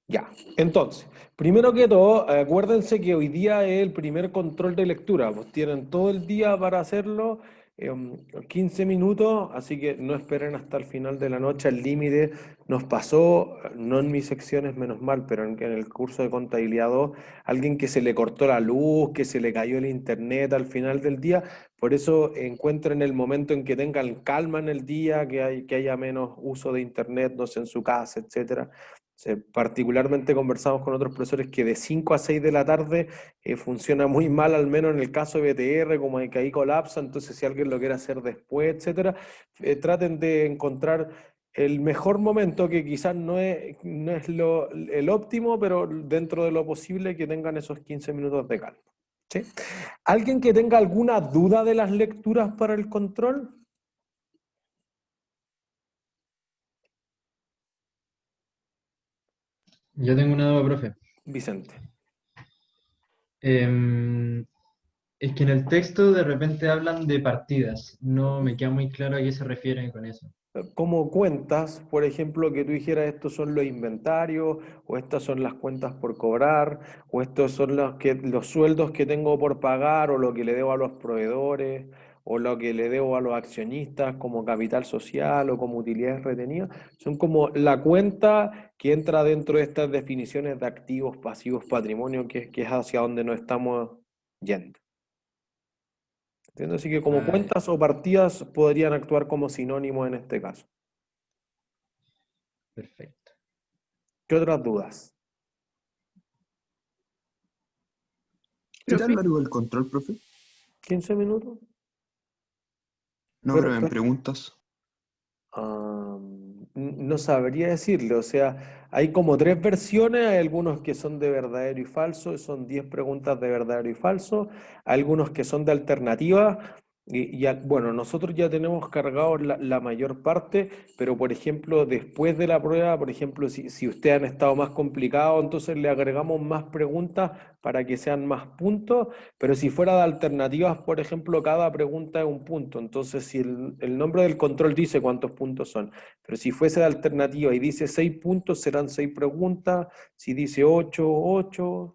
Ya, entonces, primero que todo, acuérdense que hoy día es el primer control de lectura, pues tienen todo el día para hacerlo, 15 minutos, así que no esperen hasta el final de la noche, el límite nos pasó, no en mis secciones, menos mal, pero en el curso de contabilidad 2, alguien que se le cortó la luz, que se le cayó el internet al final del día, por eso encuentren el momento en que tengan calma en el día, que haya menos uso de internet, no sé, en su casa, etcétera. Particularmente conversamos con otros profesores que de 5 a 6 de la tarde funciona muy mal, al menos en el caso de BTR, como de que ahí colapsa, entonces si alguien lo quiere hacer después, etcétera, traten de encontrar el mejor momento, que quizás no es el óptimo, pero dentro de lo posible que tengan esos 15 minutos de calma. ¿Sí? ¿Alguien que tenga alguna duda de las lecturas para el control? Yo tengo una duda, profe. Vicente. Em, es que en el texto de repente hablan de partidas. No me queda muy claro a qué se refieren con eso. Como cuentas, por ejemplo, que tú dijeras estos son los inventarios, o estas son las cuentas por cobrar, o estos son los sueldos que tengo por pagar, o lo que le debo a los proveedores, o lo que le debo a los accionistas como capital social o como utilidades retenidas. Son como la cuenta que entra dentro de estas definiciones de activos, pasivos, patrimonio, que es hacia donde nos estamos yendo. ¿Entiendes? Así que como Ah, ya, cuentas o partidas podrían actuar como sinónimos en este caso. perfecto. ¿Qué otras dudas? ¿Qué tan Profe, largo el control, profe? 15 minutos. No, Pero, pero en preguntas. no sabría decirle, o sea, hay como tres versiones, hay algunos que son de verdadero y falso, y son 10 preguntas de verdadero y falso, hay algunos que son de alternativa, bueno, nosotros ya tenemos cargados la mayor parte, pero por ejemplo, después de la prueba, por ejemplo, si ustedes han estado más complicados, entonces le agregamos más preguntas para que sean más puntos. Pero si fuera de alternativas, por ejemplo, cada pregunta es un punto. Entonces, si el nombre del control dice cuántos puntos son, pero si fuese de alternativa y dice 6 puntos, serán 6 preguntas. Si dice 8, 8,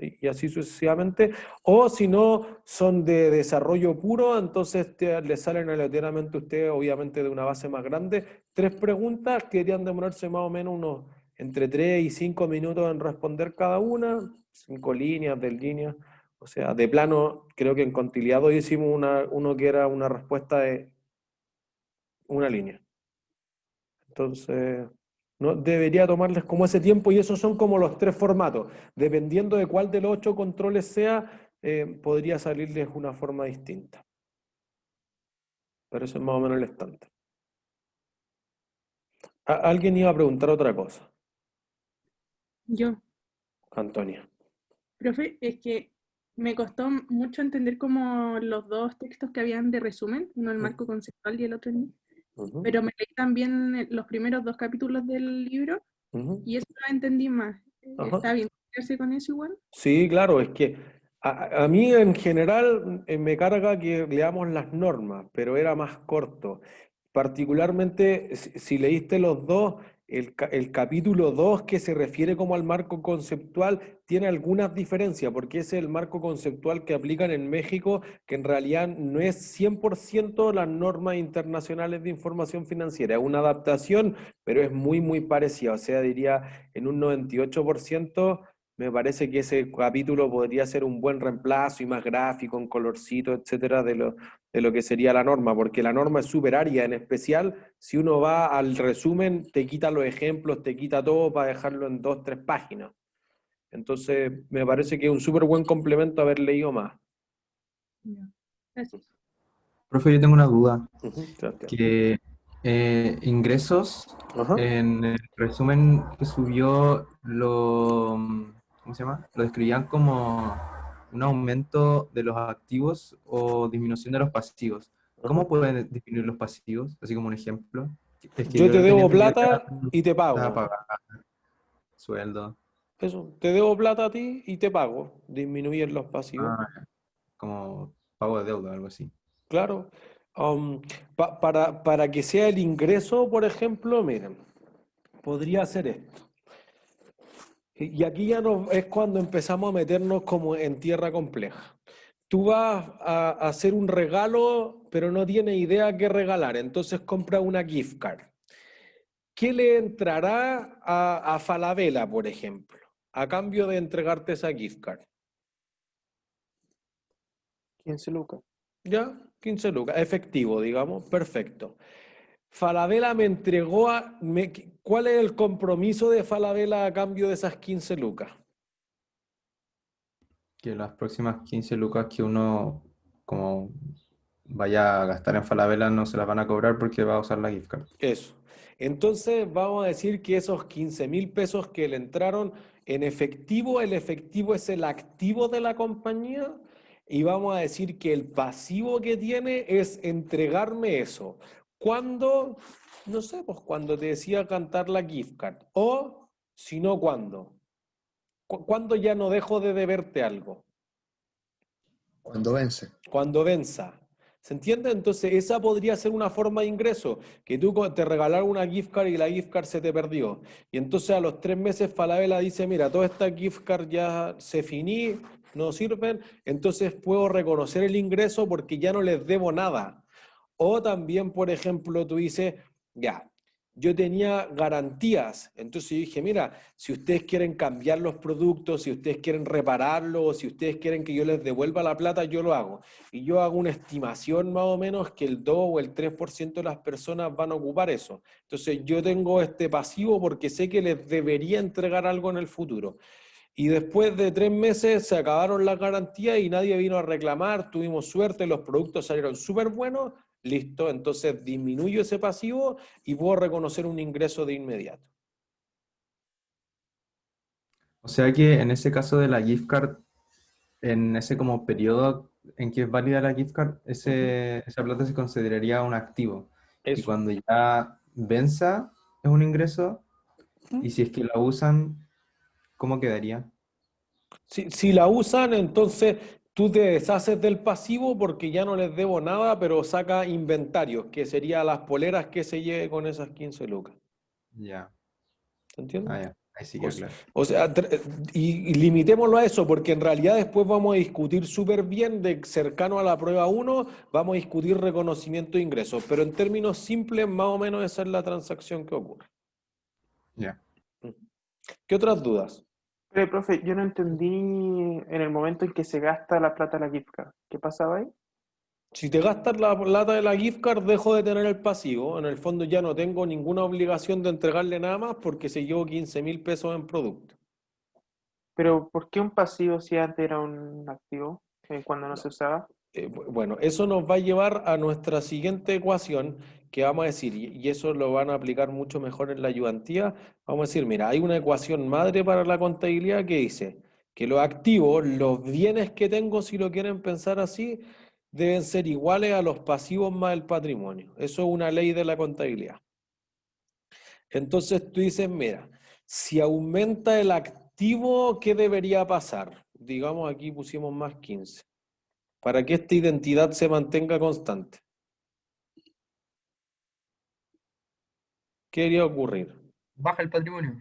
y así sucesivamente. O si no, son de desarrollo puro, entonces le salen aleatoriamente a ustedes, obviamente de una base más grande, 3 preguntas que deberían demorarse más o menos unos entre 3 y 5 minutos en responder cada una, 5 líneas, de líneas. O sea, de plano, creo que en Contiliado hicimos uno que era una respuesta de una línea. Entonces, no debería tomarles como ese tiempo, y esos son como los tres formatos. Dependiendo de cuál de los 8 controles sea, podría salirles una forma distinta. Pero eso es más o menos el estándar. Alguien iba a preguntar otra cosa, yo, Antonia. profe, es que me costó mucho entender como los dos textos que habían de resumen, uno el marco conceptual y el otro el... Ujú, Pero me leí también los primeros dos capítulos del libro ujú. y eso lo entendí más. Ajá. ¿Está bien quedarse con eso igual? Sí, claro, es que a mí en general me carga que leamos las normas, pero era más corto. Particularmente, si leíste los dos, el capítulo 2 que se refiere como al marco conceptual tiene algunas diferencias, porque ese es el marco conceptual que aplican en México, que en realidad no es 100% las normas internacionales de información financiera, es una adaptación, pero es muy, muy parecida, o sea, diría en un 98%. Me parece que ese capítulo podría ser un buen reemplazo y más gráfico, en colorcito, etcétera, de lo que sería la norma, porque la norma es súper aria, en especial si uno va al resumen, te quita los ejemplos, te quita todo para dejarlo en 2, 3 páginas. Entonces, me parece que es un súper buen complemento haber leído más. Ya. Gracias. Profe, yo tengo una duda. Ujú, Sebastián. Que ingresos, Ajá. en el resumen que subió, ¿cómo se llama? Lo describían como un aumento de los activos o disminución de los pasivos. Ajá. ¿Cómo pueden disminuir los pasivos? Así como un ejemplo. Es que Yo te yo tenía debo entendido que plata eran y te a pago. pagar sueldo, Eso, te debo plata a ti y te pago. Disminuyen los pasivos. ah, como pago de deuda, algo así. Claro. Para que sea el ingreso, por ejemplo, miren, podría ser esto. Y aquí ya es cuando empezamos a meternos como en tierra compleja. Tú vas a hacer un regalo, pero no tienes idea qué regalar, entonces compra una gift card. ¿Qué le entrará a Falabella, por ejemplo, a cambio de entregarte esa gift card? 15 lucas. ¿Ya? 15 lucas, efectivo, digamos, perfecto. Falabella me entregó ¿cuál es el compromiso de Falabella a cambio de esas 15 lucas? Que las próximas 15 lucas que uno como vaya a gastar en Falabella no se las van a cobrar porque va a usar la gift card. Eso. Entonces vamos a decir que esos 15.000 pesos que le entraron en efectivo, el efectivo es el activo de la compañía y vamos a decir que el pasivo que tiene es entregarme eso. ¿Cuándo? No sé, pues cuando te decía cantar la gift card. O, si no, ¿cuándo? ¿Cuándo ya no dejo de deberte algo? Cuando vence. Cuando venza. ¿Se entiende? Entonces, esa podría ser una forma de ingreso, que tú te regalaron una gift card y la gift card se te perdió. Y entonces a los 3 meses Falabella dice, mira, todas estas gift cards ya se finí, no sirven, entonces puedo reconocer el ingreso porque ya no les debo nada. O también, por ejemplo, tú dices, ya, yo tenía garantías, entonces yo dije, mira, si ustedes quieren cambiar los productos, si ustedes quieren repararlos, si ustedes quieren que yo les devuelva la plata, yo lo hago. Y yo hago una estimación más o menos que el 2 o el 3% de las personas van a ocupar eso. Entonces yo tengo este pasivo porque sé que les debería entregar algo en el futuro. Y después de 3 meses se acabaron las garantías y nadie vino a reclamar, tuvimos suerte, los productos salieron súper buenos, listo, entonces disminuyo ese pasivo y puedo reconocer un ingreso de inmediato. O sea que en ese caso de la gift card, en ese como periodo en que es válida la gift card, esa plata se consideraría un activo. Y Eso. cuando ya venza es un ingreso, y si es que la usan, ¿cómo quedaría? Si la usan, entonces tú te deshaces del pasivo porque ya no les debo nada, pero saca inventarios, que serían las poleras que se lleve con esas 15 lucas. Ya, ¿Se entiende? ya, ahí sí queda claro. O sea, y limitémoslo a eso, porque en realidad después vamos a discutir súper bien de cercano a la prueba 1, vamos a discutir reconocimiento de ingresos, pero en términos simples, más o menos esa es la transacción que ocurre. Ya. ¿Qué otras dudas? Pero, profe, yo no entendí en el momento en que se gasta la plata de la gift card. ¿Qué pasaba ahí? Si te gastas la plata de la gift card, dejo de tener el pasivo. En el fondo ya no tengo ninguna obligación de entregarle nada más porque se llevo 15.000 pesos en producto. Pero, ¿por qué un pasivo si antes era un activo cuando no se usaba? Bueno, eso nos va a llevar a nuestra siguiente ecuación que vamos a decir, y eso lo van a aplicar mucho mejor en la ayudantía. Vamos a decir, mira, hay una ecuación madre para la contabilidad que dice que los activos, los bienes que tengo, si lo quieren pensar así, deben ser iguales a los pasivos más el patrimonio. Eso es una ley de la contabilidad. Entonces tú dices, mira, si aumenta el activo, ¿qué debería pasar? Digamos, aquí pusimos más 15 para que esta identidad se mantenga constante. ¿Qué debería ocurrir? Baja el patrimonio.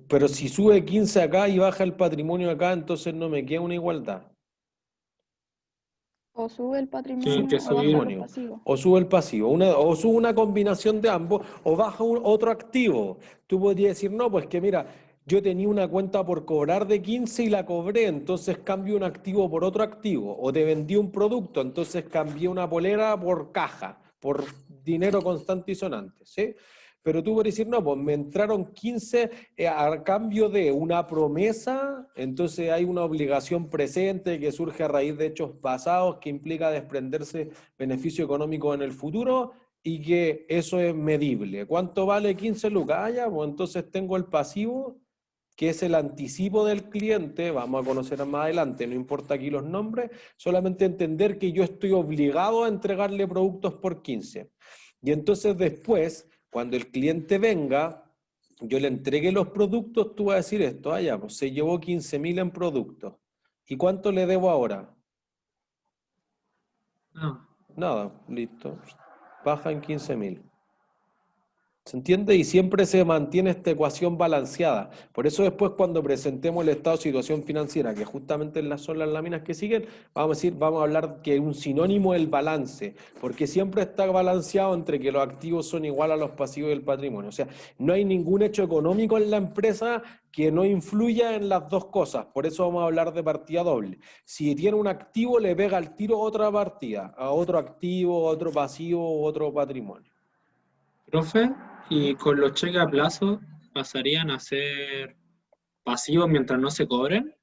Pero si sube 15 acá y baja el patrimonio acá, entonces no me queda una igualdad. O sube el patrimonio Tienen que o baja los Patrimonio. pasivos. O sube el pasivo, o sube una combinación de ambos, o baja otro activo. Tú podrías decir, no, pues que mira, yo tenía una cuenta por cobrar de 15 y la cobré, entonces cambio un activo por otro activo. O te vendí un producto, entonces cambié una polera por caja, por dinero constante y sonante, ¿sí? Pero tú puedes decir, no, pues me entraron 15 a cambio de una promesa, entonces hay una obligación presente que surge a raíz de hechos pasados que implica desprenderse beneficio económico en el futuro y que eso es medible. ¿Cuánto vale 15 lucas? Ah, ya, pues entonces tengo el pasivo, que es el anticipo del cliente, vamos a conocer más adelante, no importa aquí los nombres, solamente entender que yo estoy obligado a entregarle productos por 15. Y entonces después, cuando el cliente venga, yo le entregue los productos, tú vas a decir esto, ah, ya, pues se llevó 15.000 en productos. ¿Y cuánto le debo ahora? No. Nada, listo. Baja en 15.000. ¿Se entiende? Y siempre se mantiene esta ecuación balanceada. Por eso después cuando presentemos el estado de situación financiera, que justamente son las láminas que siguen, vamos a hablar que un sinónimo es el balance, porque siempre está balanceado entre que los activos son igual a los pasivos del patrimonio. O sea, no hay ningún hecho económico en la empresa que no influya en las dos cosas. Por eso vamos a hablar de partida doble. Si tiene un activo, le pega al tiro otra partida, a otro activo, otro pasivo, otro patrimonio. Profe, y ¿Mm? con los cheques a plazo pasarían a ser pasivos mientras no se cobren.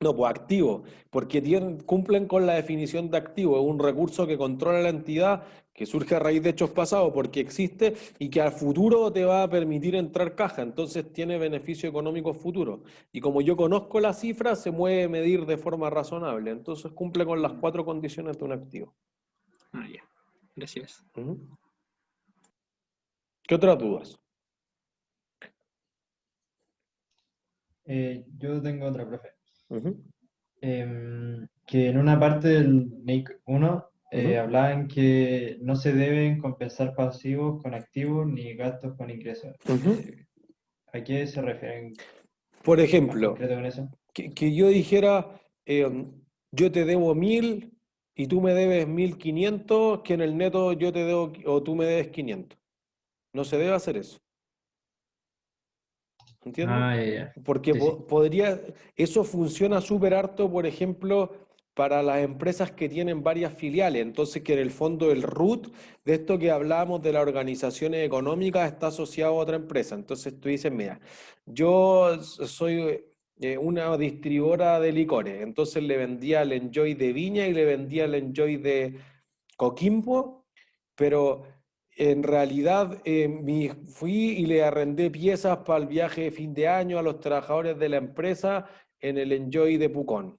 No, pues activo, porque cumplen con la definición de activo, es un recurso que controla la entidad, que surge a raíz de hechos pasados porque existe y que al futuro te va a permitir entrar caja, entonces tiene beneficio económico futuro. Y como yo conozco la cifra, se puede medir de forma razonable, entonces cumple con las 4 condiciones de un activo. Ah, ya. Gracias. Ujú. ¿Qué otras dudas? Yo tengo otra, profe. Ujú. Que en una parte del NIC 1 Ujú. hablaban que no se deben compensar pasivos con activos ni gastos con ingresos. Ujú. ¿A qué se refieren Por más ejemplo, concreto con eso? que yo dijera, yo te debo 1000 y tú me debes 1500, que en el neto yo te debo, o tú me debes 500. No se debe hacer eso. ¿Entiendes? Ah, ya. Porque Sí, sí. eso funciona súper harto, por ejemplo, para las empresas que tienen varias filiales. Entonces, que en el fondo el root de esto que hablábamos de las organizaciones económicas está asociado a otra empresa. Entonces tú dices, mira, yo soy una distribuidora de licores, entonces le vendía el Enjoy de Viña y le vendía el Enjoy de Coquimbo, pero en realidad fui y le arrendé piezas para el viaje de fin de año a los trabajadores de la empresa en el Enjoy de Pucón.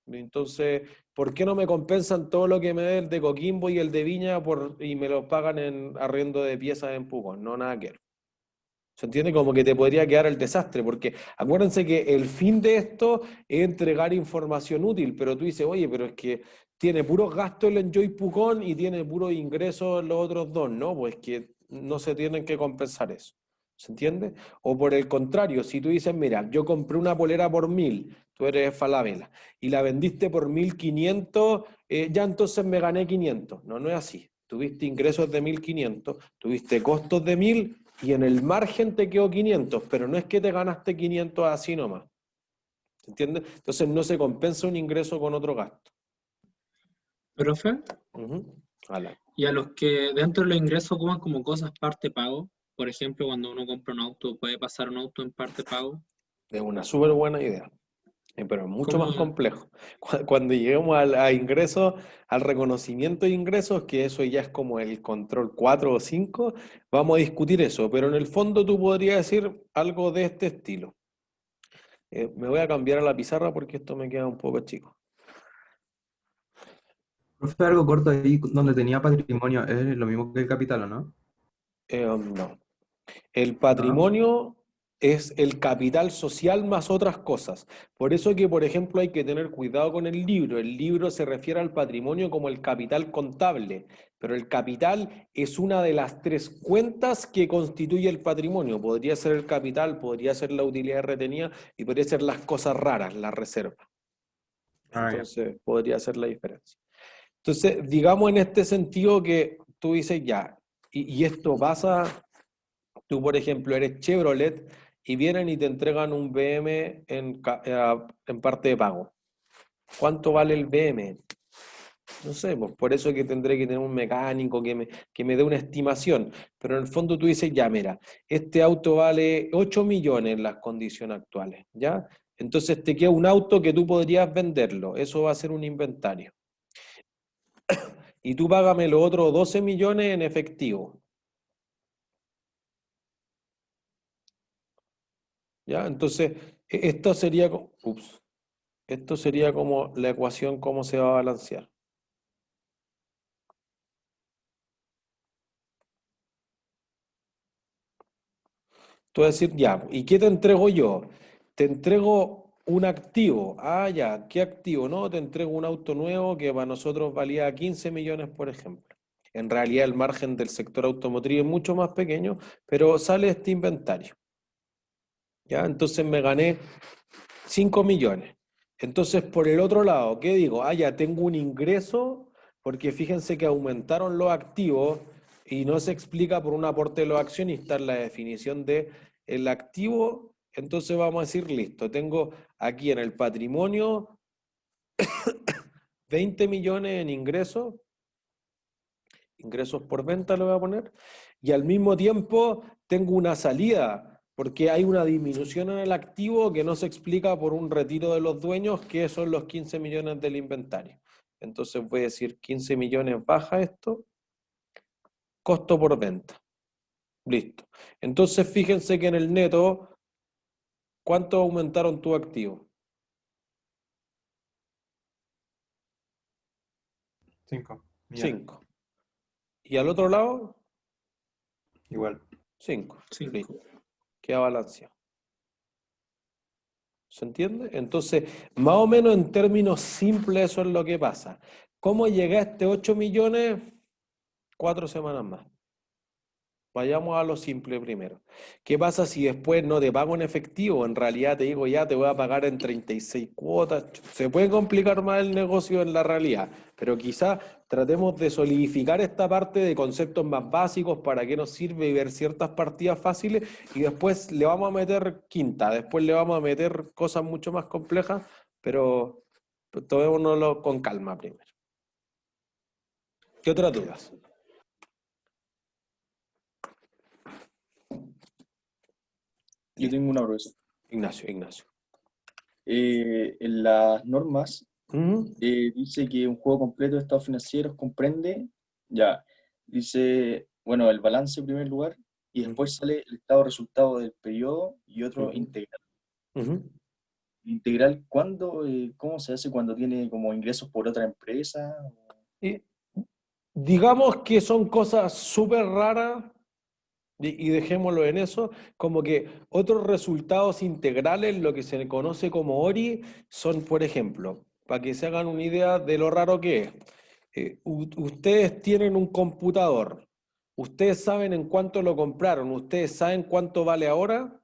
Entonces, ¿por qué no me compensan todo lo que me dé el de Coquimbo y el de Viña y me lo pagan en arriendo de piezas en Pucón? No, nada que ver. ¿Se entiende? Como que te podría quedar el desastre, porque acuérdense que el fin de esto es entregar información útil, pero tú dices, oye, pero es que tiene puros gastos el Enjoy Pucón y tiene puros ingresos los otros dos, ¿no? Pues que no se tienen que compensar eso. ¿Se entiende? O por el contrario, si tú dices, mira, yo compré una polera por 1000, tú eres Falabella, y la vendiste por 1500, ya entonces me gané 500. No, no es así. Tuviste ingresos de 1500, tuviste costos de 1000 y en el margen te quedó 500, pero no es que te ganaste 500 así nomás. ¿Se entiende? Entonces no se compensa un ingreso con otro gasto. Profe, Ala. y a los que dentro de los ingresos ocupan como cosas parte pago, por ejemplo, cuando uno compra un auto, puede pasar un auto en parte pago. Es una súper buena idea, pero es mucho más ¿Cómo? complejo. Cuando lleguemos a ingresos, al reconocimiento de ingresos, que eso ya es como el control 4 o 5, vamos a discutir eso, pero en el fondo tú podrías decir algo de este estilo. Me voy a cambiar a la pizarra porque esto me queda un poco chico. Profe, algo corto ahí donde tenía patrimonio, ¿es lo mismo que el capital o no? No. El ¿No? patrimonio es el capital social más otras cosas. Por eso que, por ejemplo, hay que tener cuidado con el libro. El libro se refiere al patrimonio como el capital contable, pero el capital es una de las 3 cuentas que constituye el patrimonio. Podría ser el capital, podría ser la utilidad retenida y podría ser las cosas raras, la reserva. Ah, ya. Entonces, podría ser la diferencia. Entonces, digamos en este sentido que tú dices ya, y esto pasa. Tú, por ejemplo, eres Chevrolet y vienen y te entregan un BM en parte de pago. ¿Cuánto vale el BM? No sé, pues por eso que tendré que tener un mecánico que me dé una estimación. Pero en el fondo tú dices, ya, mira, este auto vale 8 millones en las condiciones actuales, ¿ya? Entonces te queda un auto que tú podrías venderlo. Eso va a ser un inventario. Y tú págame los otros 12 millones en efectivo. ¿Ya? Entonces, esto sería, esto sería como la ecuación, cómo se va a balancear. Tú vas a decir, ya, ¿y qué te entrego yo? Te entrego un activo. Ah, ya, ¿qué activo? No, te entrego un auto nuevo que para nosotros valía 15 millones, por ejemplo. En realidad el margen del sector automotriz es mucho más pequeño, pero sale este inventario. ¿Ya? Entonces me gané 5 millones. Entonces, por el otro lado, ¿qué digo? Ah, ya tengo un ingreso, porque fíjense que aumentaron los activos y no se explica por un aporte de los accionistas la definición de el activo. Entonces vamos a decir, listo, tengo aquí en el patrimonio 20 millones en ingresos por venta lo voy a poner, y al mismo tiempo tengo una salida, porque hay una disminución en el activo que no se explica por un retiro de los dueños, que son los 15 millones del inventario. Entonces voy a decir 15 millones baja esto, costo por venta. Listo. Entonces fíjense que en el neto, ¿cuánto aumentaron tu activo? 5 millones. 5. Y al otro lado, Igual. 5. 5. Listo. Queda balanceado. ¿Se entiende? Entonces, más o menos en términos simples eso es lo que pasa. ¿Cómo llegué a este 8 millones? 4 semanas más. Vayamos a lo simple primero. ¿Qué pasa si después no te pago en efectivo? En realidad te digo ya te voy a pagar en 36 cuotas. Se puede complicar más el negocio en la realidad, pero quizás tratemos de solidificar esta parte de conceptos más básicos para qué nos sirve y ver ciertas partidas fáciles y después le vamos a meter quinta, después le vamos a meter cosas mucho más complejas, pero tomémonoslo con calma primero. ¿Qué otras dudas? Yo tengo una, profesor. Ignacio. En las normas Ujú. dice que un juego completo de estados financieros comprende, dice, bueno, el balance en primer lugar, y después sale el estado resultado del periodo y otro Ujú. integral. Ujú. Integral, ¿cuándo, cómo se hace cuando tiene como ingresos por otra empresa? Y digamos que son cosas súper raras y dejémoslo en eso, como que otros resultados integrales, lo que se conoce como ORI, son, por ejemplo, para que se hagan una idea de lo raro que es. Ustedes tienen un computador, ustedes saben en cuánto lo compraron, ustedes saben cuánto vale ahora.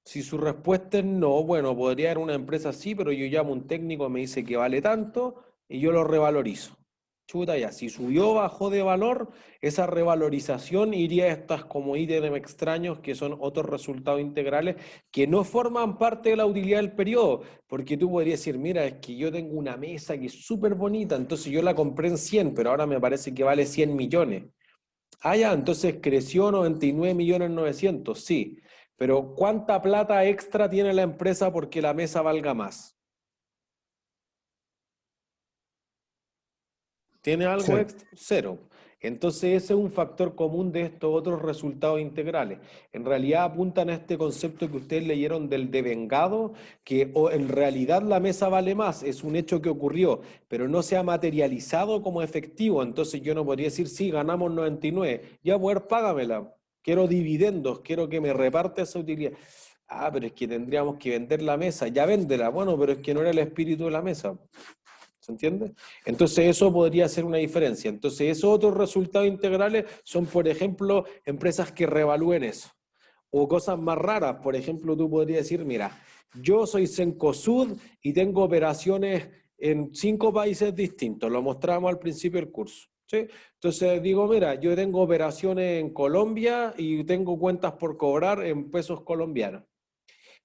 Si su respuesta es no, bueno, podría haber una empresa así, pero yo llamo a un técnico, me dice que vale tanto y yo lo revalorizo. Chuta ya, si subió o bajó de valor, esa revalorización iría a estas como ítems extraños que son otros resultados integrales que no forman parte de la utilidad del periodo, porque tú podrías decir, mira, es que yo tengo una mesa que es súper bonita, entonces yo la compré en 100, pero ahora me parece que vale 100 millones. Ah, ya, entonces creció 99.900.000, sí. Pero ¿cuánta plata extra tiene la empresa porque la mesa valga más? ¿Tiene algo Cero. extra? Cero. Entonces ese es un factor común de estos otros resultados integrales. En realidad apuntan a este concepto que ustedes leyeron del devengado, que en realidad la mesa vale más, es un hecho que ocurrió, pero no se ha materializado como efectivo. Entonces yo no podría decir, sí, ganamos 99, ya pues págamela. Quiero dividendos, quiero que me reparte esa utilidad. Ah, pero es que tendríamos que vender la mesa. Ya véndela. Bueno, pero es que no era el espíritu de la mesa. ¿Se entiende? Entonces eso podría ser una diferencia. Entonces esos otros resultados integrales son, por ejemplo, empresas que revalúen eso. O cosas más raras. Por ejemplo, tú podrías decir, mira, yo soy Cencosud y tengo operaciones en 5 países distintos. Lo mostramos al principio del curso. ¿Sí? Entonces digo, mira, yo tengo operaciones en Colombia y tengo cuentas por cobrar en pesos colombianos.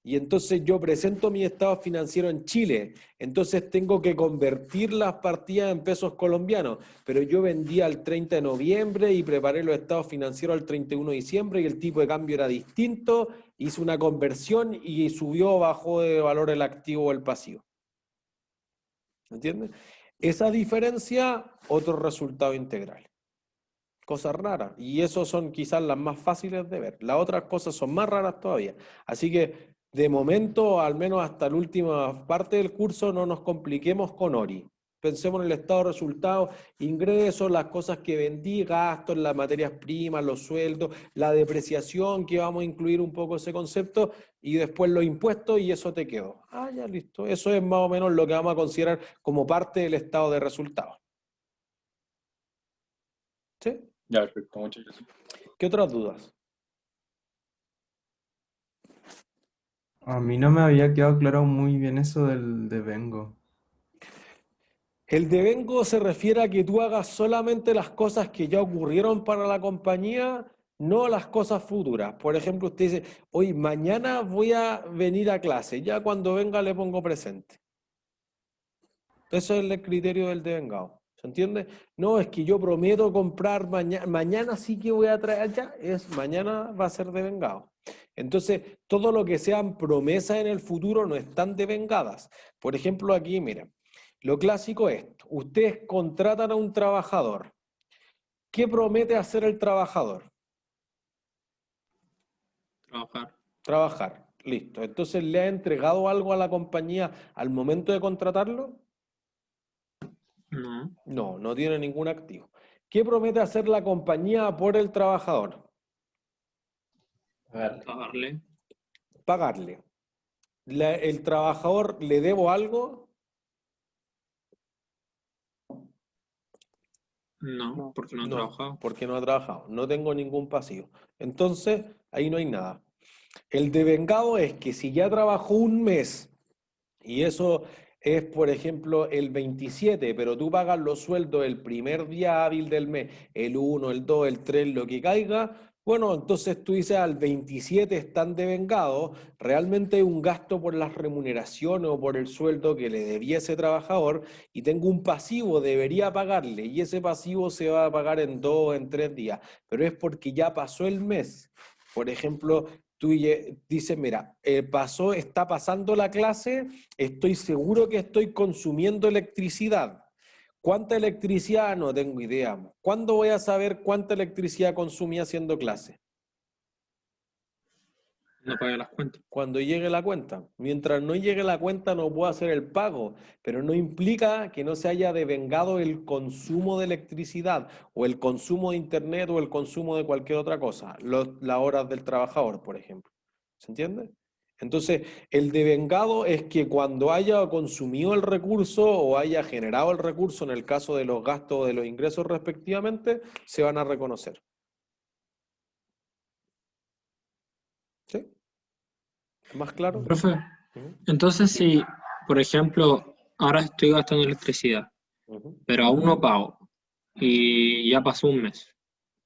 Y entonces yo presento mi estado financiero en Chile, entonces tengo que convertir las partidas en pesos colombianos, pero yo vendía el 30 de noviembre y preparé los estados financieros al 31 de diciembre y el tipo de cambio era distinto, hice una conversión y subió o bajó de valor el activo o el pasivo. ¿Entiendes? Esa diferencia, otro resultado integral. Cosas raras, y esos son quizás las más fáciles de ver. Las otras cosas son más raras todavía. Así que de momento, al menos hasta la última parte del curso, no nos compliquemos con ORI. Pensemos en el estado de resultados, ingresos, las cosas que vendí, gastos, las materias primas, los sueldos, la depreciación, que vamos a incluir un poco ese concepto, y después los impuestos, y eso te quedó. Ah, ya listo. Eso es más o menos lo que vamos a considerar como parte del estado de resultados. ¿Sí? Ya, perfecto, muchas gracias. ¿Qué otras dudas? A mí no me había quedado claro muy bien eso del devengo. El devengo se refiere a que tú hagas solamente las cosas que ya ocurrieron para la compañía, no las cosas futuras. Por ejemplo, usted dice, hoy mañana voy a venir a clase, ya cuando venga le pongo presente. Eso es el criterio del devengado. ¿Se entiende? No, es que yo prometo comprar mañana sí que voy a traer ya, mañana va a ser devengado. Entonces, todo lo que sean promesas en el futuro no están devengadas. Por ejemplo, aquí, mira, lo clásico es, ustedes contratan a un trabajador. ¿Qué promete hacer el trabajador? Trabajar. Trabajar. Listo. Entonces, ¿le ha entregado algo a la compañía al momento de contratarlo? No. No, no tiene ningún activo. ¿Qué promete hacer la compañía por el trabajador? Pagarle. Pagarle. Pagarle. ¿El trabajador le debo algo? No, No. porque no ha No, trabajado. porque no ha trabajado. No tengo ningún pasivo. Entonces, ahí no hay nada. El devengado es que si ya trabajó un mes y eso es, por ejemplo, el 27, pero tú pagas los sueldos el primer día hábil del mes, el 1, el 2, el 3, lo que caiga, bueno, entonces tú dices al 27 están devengados, realmente hay un gasto por las remuneraciones o por el sueldo que le debía ese trabajador y tengo un pasivo, debería pagarle y ese pasivo se va a pagar en 2 o en 3 días, pero es porque ya pasó el mes. Por ejemplo, tú dices, mira, está pasando la clase, estoy seguro que estoy consumiendo electricidad. ¿Cuánta electricidad? No tengo idea. ¿Cuándo voy a saber cuánta electricidad consumí haciendo clase? No paga las cuentas. Cuando llegue la cuenta. Mientras no llegue la cuenta no puedo hacer el pago, pero no implica que no se haya devengado el consumo de electricidad o el consumo de internet o el consumo de cualquier otra cosa, las horas del trabajador, por ejemplo. ¿Se entiende? Entonces, el devengado es que cuando haya consumido el recurso o haya generado el recurso, en el caso de los gastos o de los ingresos respectivamente, se van a reconocer. ¿Sí? ¿Más claro? Profe, Ujú, entonces si, por ejemplo, ahora estoy gastando electricidad, ujú, pero aún no pago y ya pasó un mes,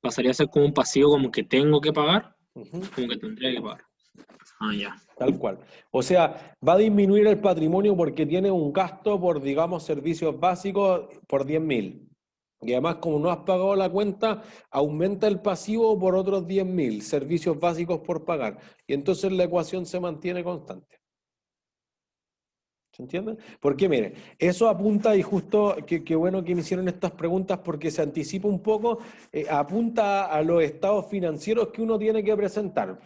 ¿pasaría a ser como un pasivo como que tengo que pagar? ujú. Como que tendría que pagar. Ah, ya. Tal cual. O sea, va a disminuir el patrimonio porque tiene un gasto por, digamos, servicios básicos por 10.000. Y además, como no has pagado la cuenta, aumenta el pasivo por otros 10.000, servicios básicos por pagar. Y entonces la ecuación se mantiene constante. ¿Se entiende? Porque mire, eso apunta, y justo qué bueno que me hicieron estas preguntas porque se anticipa un poco, apunta a los estados financieros que uno tiene que presentar.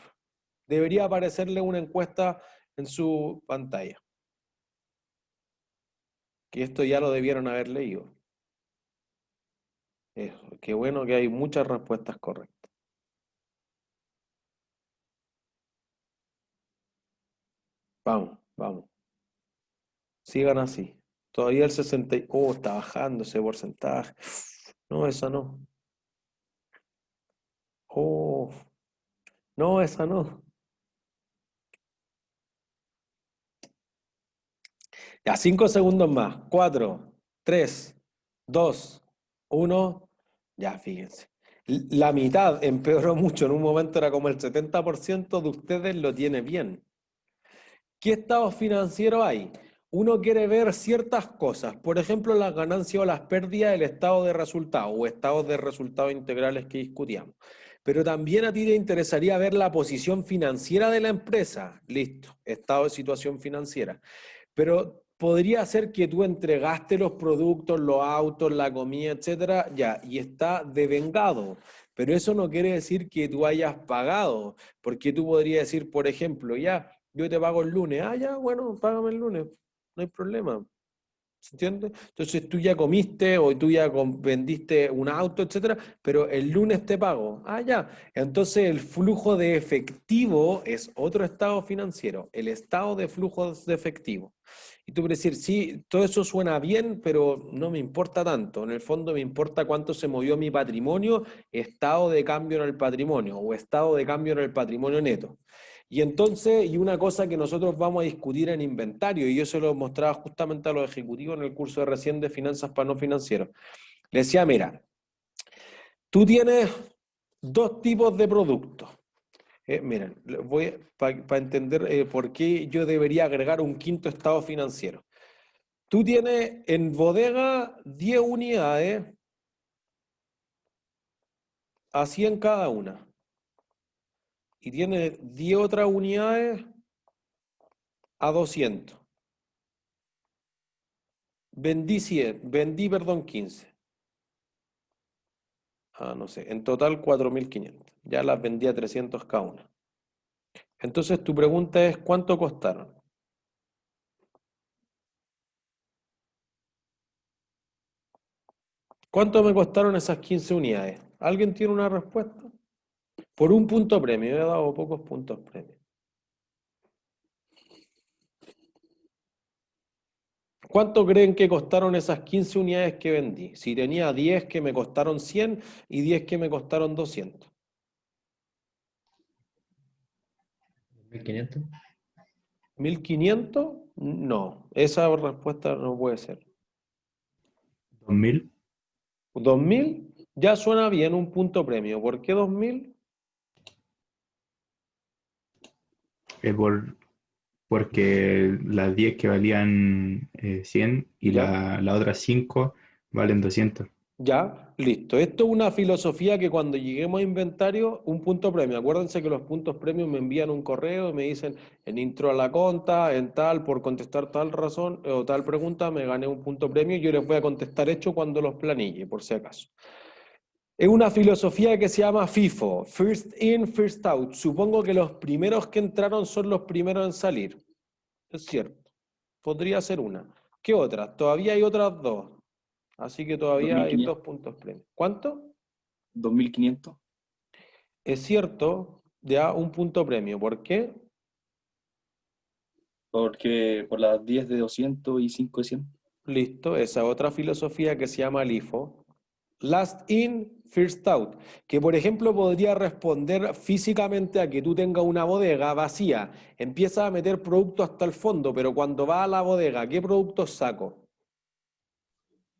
Debería aparecerle una encuesta en su pantalla. Que esto ya lo debieron haber leído. Eso, qué bueno que hay muchas respuestas correctas. Vamos, vamos. Sigan así. Todavía el 60. Oh, está bajando ese porcentaje. No, esa no. Oh, no, esa no. Ya, 5 segundos más. 4, 3, 2, 1. Ya, fíjense. La mitad empeoró mucho. En un momento era como el 70% de ustedes lo tiene bien. ¿Qué estados financieros hay? Uno quiere ver ciertas cosas, por ejemplo, las ganancias o las pérdidas del estado de resultado o estados de resultados integrales que discutíamos. Pero también a ti te interesaría ver la posición financiera de la empresa. Listo, estado de situación financiera. Pero podría ser que tú entregaste los productos, los autos, la comida, etcétera, ya, y está devengado. Pero eso no quiere decir que tú hayas pagado, porque tú podrías decir, por ejemplo, ya, yo te pago el lunes. Ah, ya, bueno, págame el lunes, no hay problema. ¿Se entiende? Entonces tú ya comiste o tú ya vendiste un auto, etcétera, pero el lunes te pago. Ah, ya. Entonces el flujo de efectivo es otro estado financiero, el estado de flujos de efectivo. Y tú puedes decir, sí, todo eso suena bien, pero no me importa tanto. En el fondo me importa cuánto se movió mi patrimonio, estado de cambio en el patrimonio o estado de cambio en el patrimonio neto. Y entonces, y una cosa que nosotros vamos a discutir en inventario, y yo se lo mostraba justamente a los ejecutivos en el curso de recién de finanzas para no financieros. Le decía, mira, tú tienes dos tipos de productos. Miren, voy para entender por qué yo debería agregar un quinto estado financiero. Tú tienes en bodega 10 unidades a 100 cada una. Y tienes 10 otras unidades a 200. Vendí 15. No sé, en total 4.500. Ya las vendí a 300 cada una. Entonces tu pregunta es, ¿cuánto costaron? ¿Cuánto me costaron esas 15 unidades? ¿Alguien tiene una respuesta? Por un punto premio, he dado pocos puntos premio. ¿Cuánto creen que costaron esas 15 unidades que vendí? Si tenía 10 que me costaron 100 y 10 que me costaron 200. 1.500. ¿1.500? No, esa respuesta no puede ser. 2.000. ¿2.000? Ya suena bien un punto premio. ¿Por qué 2.000? Porque las 10 que valían 100 y ¿Ya? la otra 5 valen 200. Ya, listo. Esto es una filosofía que cuando lleguemos a inventario, un punto premio. Acuérdense que los puntos premios me envían un correo y me dicen en intro a la conta, en tal, por contestar tal razón o tal pregunta, me gané un punto premio y yo les voy a contestar hecho cuando los planille, por si acaso. Es una filosofía que se llama FIFO, First In, First Out. Supongo que los primeros que entraron son los primeros en salir. Es cierto. Podría ser una. ¿Qué otra? Todavía hay otras dos. Así que todavía hay 2 puntos premios. ¿Cuánto? 2.500. Es cierto, ya un punto premio. ¿Por qué? Porque por las 10 de 200 y 5 de 100. Listo, esa otra filosofía que se llama LIFO. Last in, first out. Que por ejemplo podría responder físicamente a que tú tengas una bodega vacía, empiezas a meter productos hasta el fondo, pero cuando vas a la bodega, ¿qué productos saco?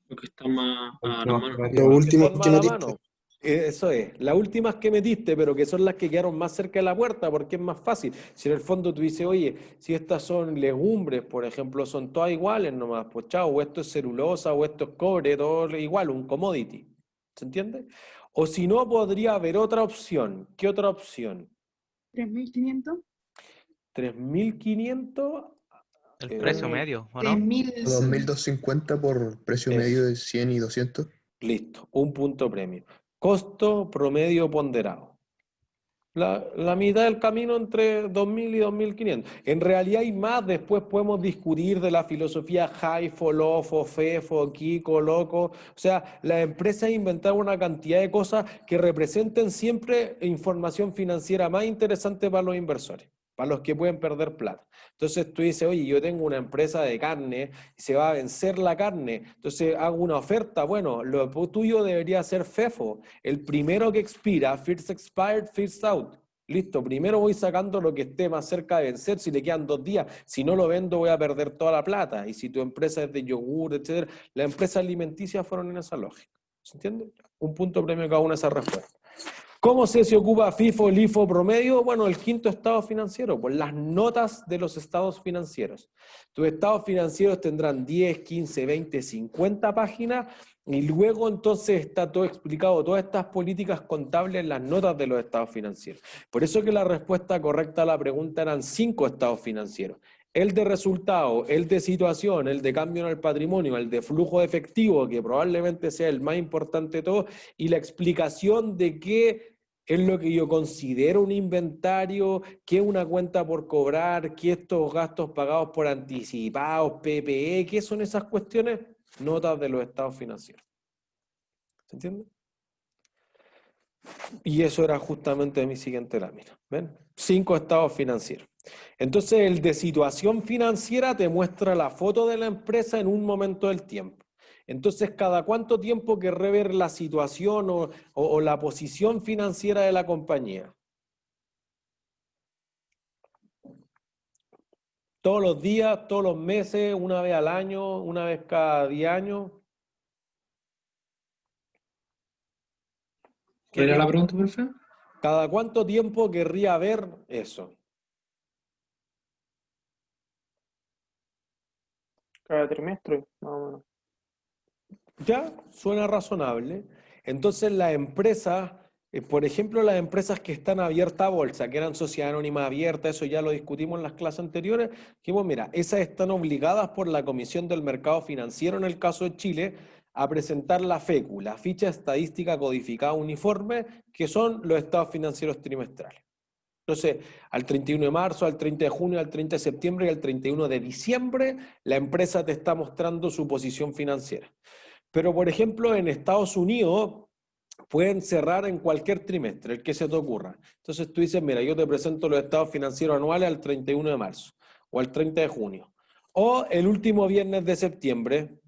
Lo que está más a la mano. Lo último Son que más a la metiste. mano. Eso es, las últimas que metiste, pero que son las que quedaron más cerca de la puerta, porque es más fácil. Si en el fondo tú dices, oye, si estas son legumbres, por ejemplo, son todas iguales nomás, pues chao, o esto es celulosa, o esto es cobre, todo igual, un commodity. ¿Se entiende? O si no, podría haber otra opción. ¿Qué otra opción? 3.500. 3.500. El precio medio, ¿o no? 2.250 por precio Eso. medio de 100 y 200. Listo, un punto premio. Costo promedio ponderado. La mitad del camino entre 2.000 y 2.500. En realidad hay más, después podemos discutir de la filosofía HIFO, LOFO, FEFO, KICO, LOCO. O sea, las empresas inventaron una cantidad de cosas que representen siempre información financiera más interesante para los inversores, para los que pueden perder plata. Entonces tú dices, oye, yo tengo una empresa de carne y se va a vencer la carne, entonces hago una oferta. Bueno, lo tuyo debería ser FEFO, el primero que expira, first expired, first out. Listo, primero voy sacando lo que esté más cerca de vencer, si le quedan 2 días, si no lo vendo voy a perder toda la plata. Y si tu empresa es de yogur, etcétera, las empresas alimenticias fueron en esa lógica. ¿Se entiende? Un punto premio cada una de esas respuestas. ¿Cómo se ocupa FIFO, LIFO promedio? Bueno, el quinto estado financiero, por las notas de los estados financieros. Tus estados financieros tendrán 10, 15, 20, 50 páginas y luego entonces está todo explicado, todas estas políticas contables en las notas de los estados financieros. Por eso que la respuesta correcta a la pregunta eran 5 estados financieros. El de resultado, el de situación, el de cambio en el patrimonio, el de flujo de efectivo, que probablemente sea el más importante de todos, y la explicación de qué es lo que yo considero un inventario, qué es una cuenta por cobrar, qué estos gastos pagados por anticipados, PPE, qué son esas cuestiones, notas de los estados financieros. ¿Se entiende? Y eso era justamente mi siguiente lámina. ¿Ven? 5 estados financieros. Entonces el de situación financiera te muestra la foto de la empresa en un momento del tiempo. Entonces, ¿cada cuánto tiempo querré ver la situación o la posición financiera de la compañía? ¿Todos los días, todos los meses, una vez al año, una vez cada 10 años? ¿Qué era la pregunta, profe? ¿Cada cuánto tiempo querría ver eso? Cada trimestre, más o menos. Ya, suena razonable. Entonces las empresas, por ejemplo, las empresas que están abiertas a bolsa, que eran sociedad anónima abierta, eso ya lo discutimos en las clases anteriores, dijimos, mira, esas están obligadas por la Comisión del Mercado Financiero, en el caso de Chile, a presentar la FECU, la ficha estadística codificada uniforme, que son los estados financieros trimestrales. Entonces, al 31 de marzo, al 30 de junio, al 30 de septiembre y al 31 de diciembre, la empresa te está mostrando su posición financiera. Pero, por ejemplo, en Estados Unidos pueden cerrar en cualquier trimestre, el que se te ocurra. Entonces tú dices, mira, yo te presento los estados financieros anuales al 31 de marzo o al 30 de junio. O el último viernes de septiembre,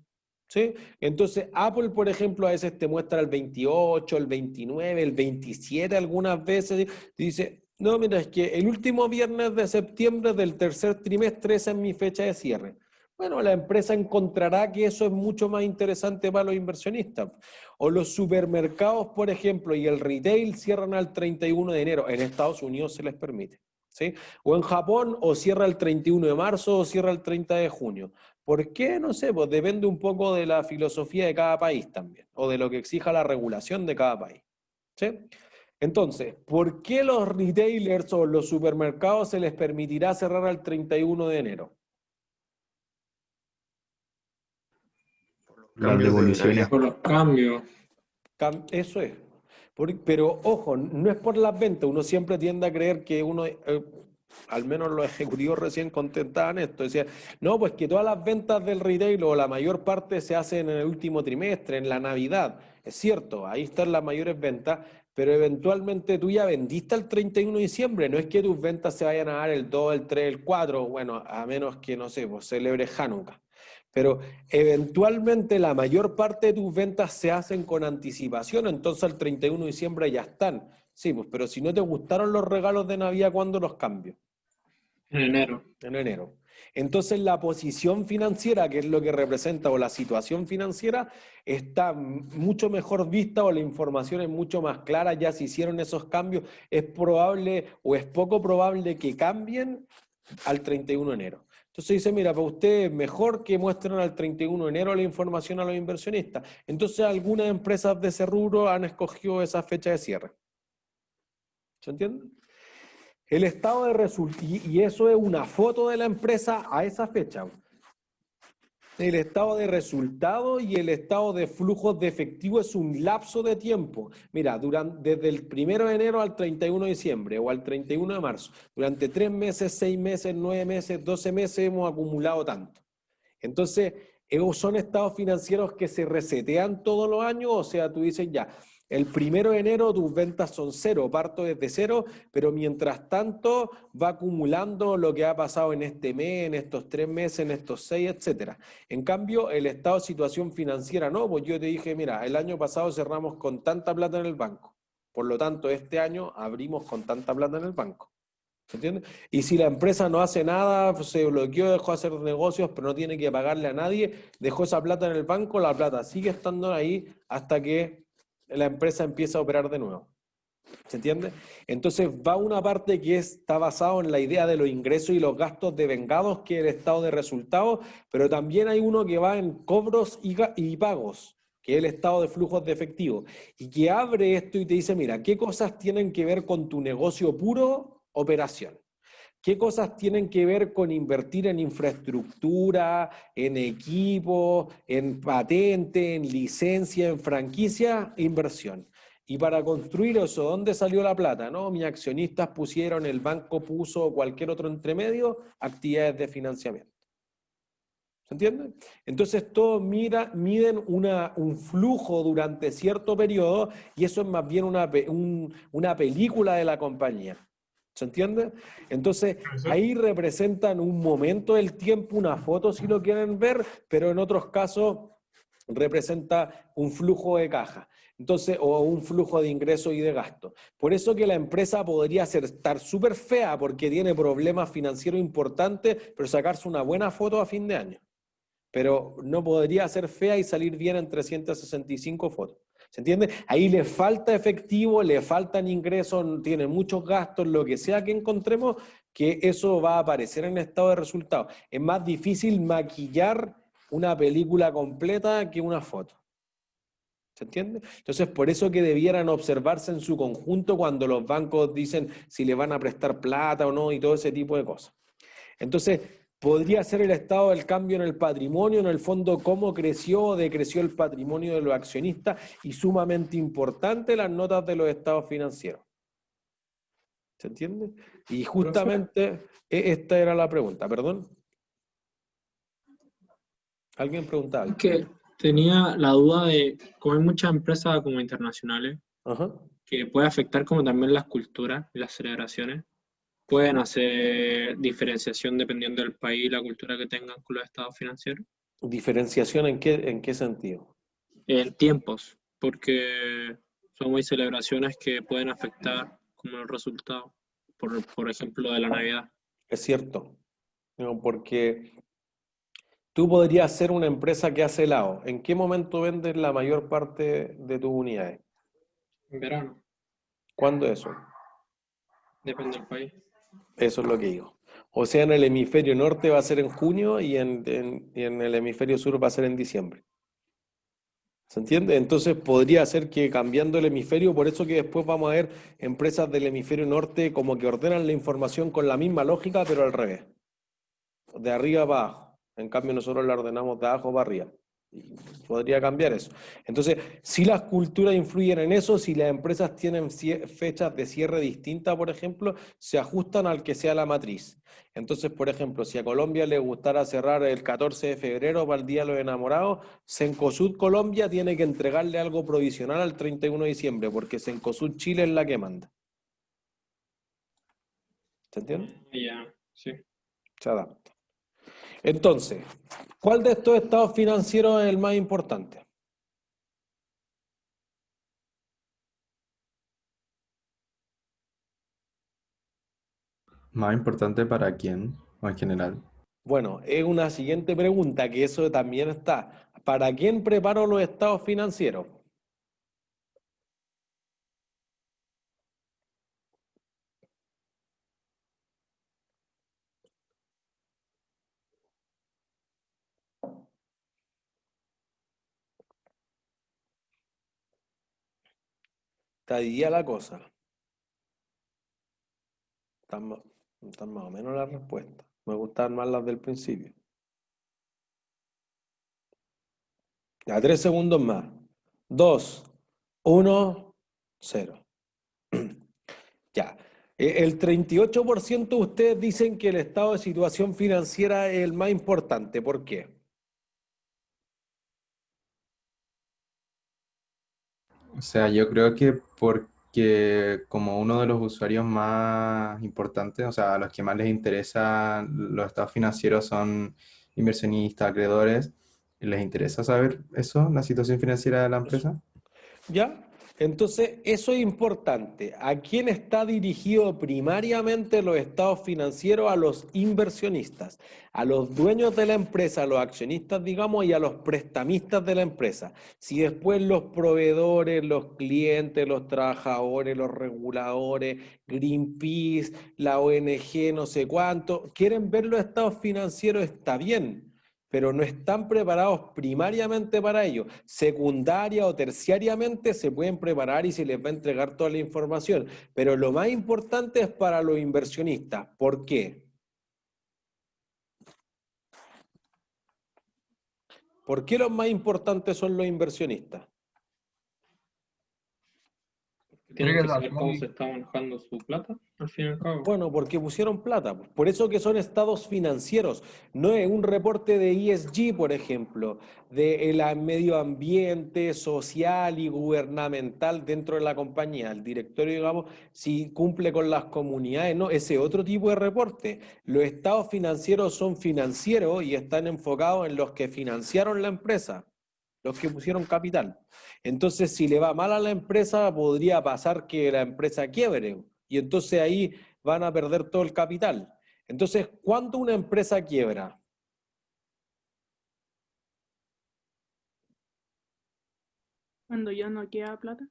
¿sí? Entonces Apple, por ejemplo, a veces te muestra el 28, el 29, el 27 algunas veces. Dice, no, mira, es que el último viernes de septiembre del tercer trimestre, esa es mi fecha de cierre. Bueno, la empresa encontrará que eso es mucho más interesante para los inversionistas. O los supermercados, por ejemplo, y el retail cierran al 31 de enero. En Estados Unidos se les permite, ¿sí? O en Japón, o cierra el 31 de marzo o cierra el 30 de junio. ¿Por qué? No sé, pues depende un poco de la filosofía de cada país también, o de lo que exija la regulación de cada país, ¿sí? Entonces, ¿por qué los retailers o los supermercados se les permitirá cerrar al 31 de enero? Las Cambios de devoluciones. horario. Por los cambios. Eso es. Pero ojo, no es por las ventas. Uno siempre tiende a creer que uno, al menos los ejecutivos recién contestaban esto. Decían, no, pues que todas las ventas del retail o la mayor parte se hacen en el último trimestre, en la Navidad. Es cierto, ahí están las mayores ventas, pero eventualmente tú ya vendiste el 31 de diciembre. No es que tus ventas se vayan a dar el 2, el 3, el 4, bueno, a menos que, no sé, pues celebres Hanukkah. Pero eventualmente la mayor parte de tus ventas se hacen con anticipación, entonces el 31 de diciembre ya están. Sí, pues, pero si no te gustaron los regalos de Navidad, ¿cuándo los cambio? En enero. En enero. Entonces la posición financiera, que es lo que representa, o la situación financiera, está mucho mejor vista, o la información es mucho más clara, ya se hicieron esos cambios, es probable o es poco probable que cambien al 31 de enero. Entonces dice, mira, para ustedes mejor que muestren al 31 de enero la información a los inversionistas. Entonces algunas empresas de ese rubro han escogido esa fecha de cierre. ¿Se entiende? El estado de resultados, y eso es una foto de la empresa a esa fecha. El estado de resultados y el estado de flujos de efectivo es un lapso de tiempo. Mira, desde el 1 de enero al 31 de diciembre o al 31 de marzo, durante 3 meses, 6 meses, 9 meses, 12 meses hemos acumulado tanto. Entonces, son estados financieros que se resetean todos los años, o sea, tú dices ya, el 1 de enero tus ventas son 0, parto desde 0, pero mientras tanto va acumulando lo que ha pasado en este mes, en estos 3 meses, en estos 6, etc. En cambio, el estado de situación financiera no, pues yo te dije, mira, el año pasado cerramos con tanta plata en el banco, por lo tanto este año abrimos con tanta plata en el banco. ¿Se entiende? Y si la empresa no hace nada, se bloqueó, dejó de hacer negocios, pero no tiene que pagarle a nadie, dejó esa plata en el banco, la plata sigue estando ahí hasta que la empresa empieza a operar de nuevo. ¿Se entiende? Entonces va una parte que está basada en la idea de los ingresos y los gastos devengados, que es el estado de resultados, pero también hay uno que va en cobros y pagos, que es el estado de flujos de efectivo, y que abre esto y te dice, mira, ¿qué cosas tienen que ver con tu negocio puro? Operación. ¿Qué cosas tienen que ver con invertir en infraestructura, en equipo, en patente, en licencia, en franquicia? Inversión. Y para construir eso, ¿dónde salió la plata? No, mis accionistas pusieron, el banco puso, o cualquier otro entremedio, actividades de financiamiento. ¿Se entiende? Entonces todos miden un flujo durante cierto periodo y eso es más bien una película de la compañía. ¿Se entiende? Entonces ahí representan un momento del tiempo, una foto si lo quieren ver, pero en otros casos representa un flujo de caja. Entonces, o un flujo de ingresos y de gastos. Por eso que la empresa podría estar súper fea porque tiene problemas financieros importantes, pero sacarse una buena foto a fin de año. Pero no podría ser fea y salir bien en 365 fotos. ¿Se entiende? Ahí le falta efectivo, le faltan ingresos, tiene muchos gastos, lo que sea que encontremos, que eso va a aparecer en el estado de resultados. Es más difícil maquillar una película completa que una foto. ¿Se entiende? Entonces, por eso que debieran observarse en su conjunto cuando los bancos dicen si le van a prestar plata o no y todo ese tipo de cosas. Entonces, podría ser el estado del cambio en el patrimonio, en el fondo cómo creció o decreció el patrimonio de los accionistas y sumamente importante las notas de los estados financieros. ¿Se entiende? Y justamente esta era la pregunta, perdón. ¿Alguien preguntaba algo? Que tenía la duda de cómo hay muchas empresas como internacionales Ajá. que puede afectar como también las culturas y las celebraciones. Pueden hacer diferenciación dependiendo del país y la cultura que tengan con los estados financieros. ¿Diferenciación en qué sentido? En tiempos, porque son muy celebraciones que pueden afectar como el resultado, por ejemplo, de la Navidad. Es cierto, no, porque tú podrías ser una empresa que hace helado. ¿En qué momento vendes la mayor parte de tus unidades? En verano, ¿Cuándo es eso? depende del país. Eso es lo que digo. O sea, en el hemisferio norte va a ser en junio y en el hemisferio sur va a ser en diciembre. ¿Se entiende? Entonces podría ser que cambiando el hemisferio, por eso que después vamos a ver empresas del hemisferio norte como que ordenan la información con la misma lógica, pero al revés. De arriba para abajo. En cambio nosotros la ordenamos de abajo para arriba. Y podría cambiar eso. Entonces, si las culturas influyen en eso, si las empresas tienen fechas de cierre distintas, por ejemplo, se ajustan al que sea la matriz. Entonces, por ejemplo, si a Colombia le gustara cerrar el 14 de febrero para el Día de los Enamorados, Cencosud Colombia tiene que entregarle algo provisional al 31 de diciembre, porque Cencosud Chile es la que manda. ¿Se entiende? Ya, sí. Se adapta. Entonces, ¿cuál de estos estados financieros es el más importante? ¿Más importante para quién o en general? Bueno, es una siguiente pregunta, que eso también está. ¿Para quién preparo los estados financieros? Está dividida la cosa. Están más o menos las respuestas. Me gustan más las del principio. Ya, 3 segundos más. 2, 1, 0. Ya. El 38% de ustedes dicen que el estado de situación financiera es el más importante. ¿Por qué? O sea, yo creo que porque como uno de los usuarios más importantes, o sea, a los que más les interesan los estados financieros son inversionistas, acreedores, ¿les interesa saber eso, la situación financiera de la empresa? ¿Ya? Entonces, eso es importante. ¿A quién está dirigido primariamente los estados financieros? A los inversionistas, a los dueños de la empresa, a los accionistas, digamos, y a los prestamistas de la empresa. Si después los proveedores, los clientes, los trabajadores, los reguladores, Greenpeace, la ONG, no sé cuánto, quieren ver los estados financieros, está bien, pero no están preparados primariamente para ello. Secundaria o terciariamente se pueden preparar y se les va a entregar toda la información, pero lo más importante es para los inversionistas. ¿Por qué? ¿Por qué los más importantes son los inversionistas? tienen Creo que que saber cómo Satoshi- se está manejando su plata, al fin y al cabo. Bueno, porque pusieron plata. Por eso que son estados financieros. No es un reporte de ESG, por ejemplo, de el medio ambiente, social y gubernamental dentro de la compañía. El directorio, digamos, si cumple con las comunidades, no, ese otro tipo de reporte. Los estados financieros son financieros y están enfocados en los que financiaron la empresa, los que pusieron capital. Entonces, si le va mal a la empresa, podría pasar que la empresa quiebre. Y entonces ahí van a perder todo el capital. Entonces, ¿cuándo una empresa quiebra? Cuando ya no queda plata.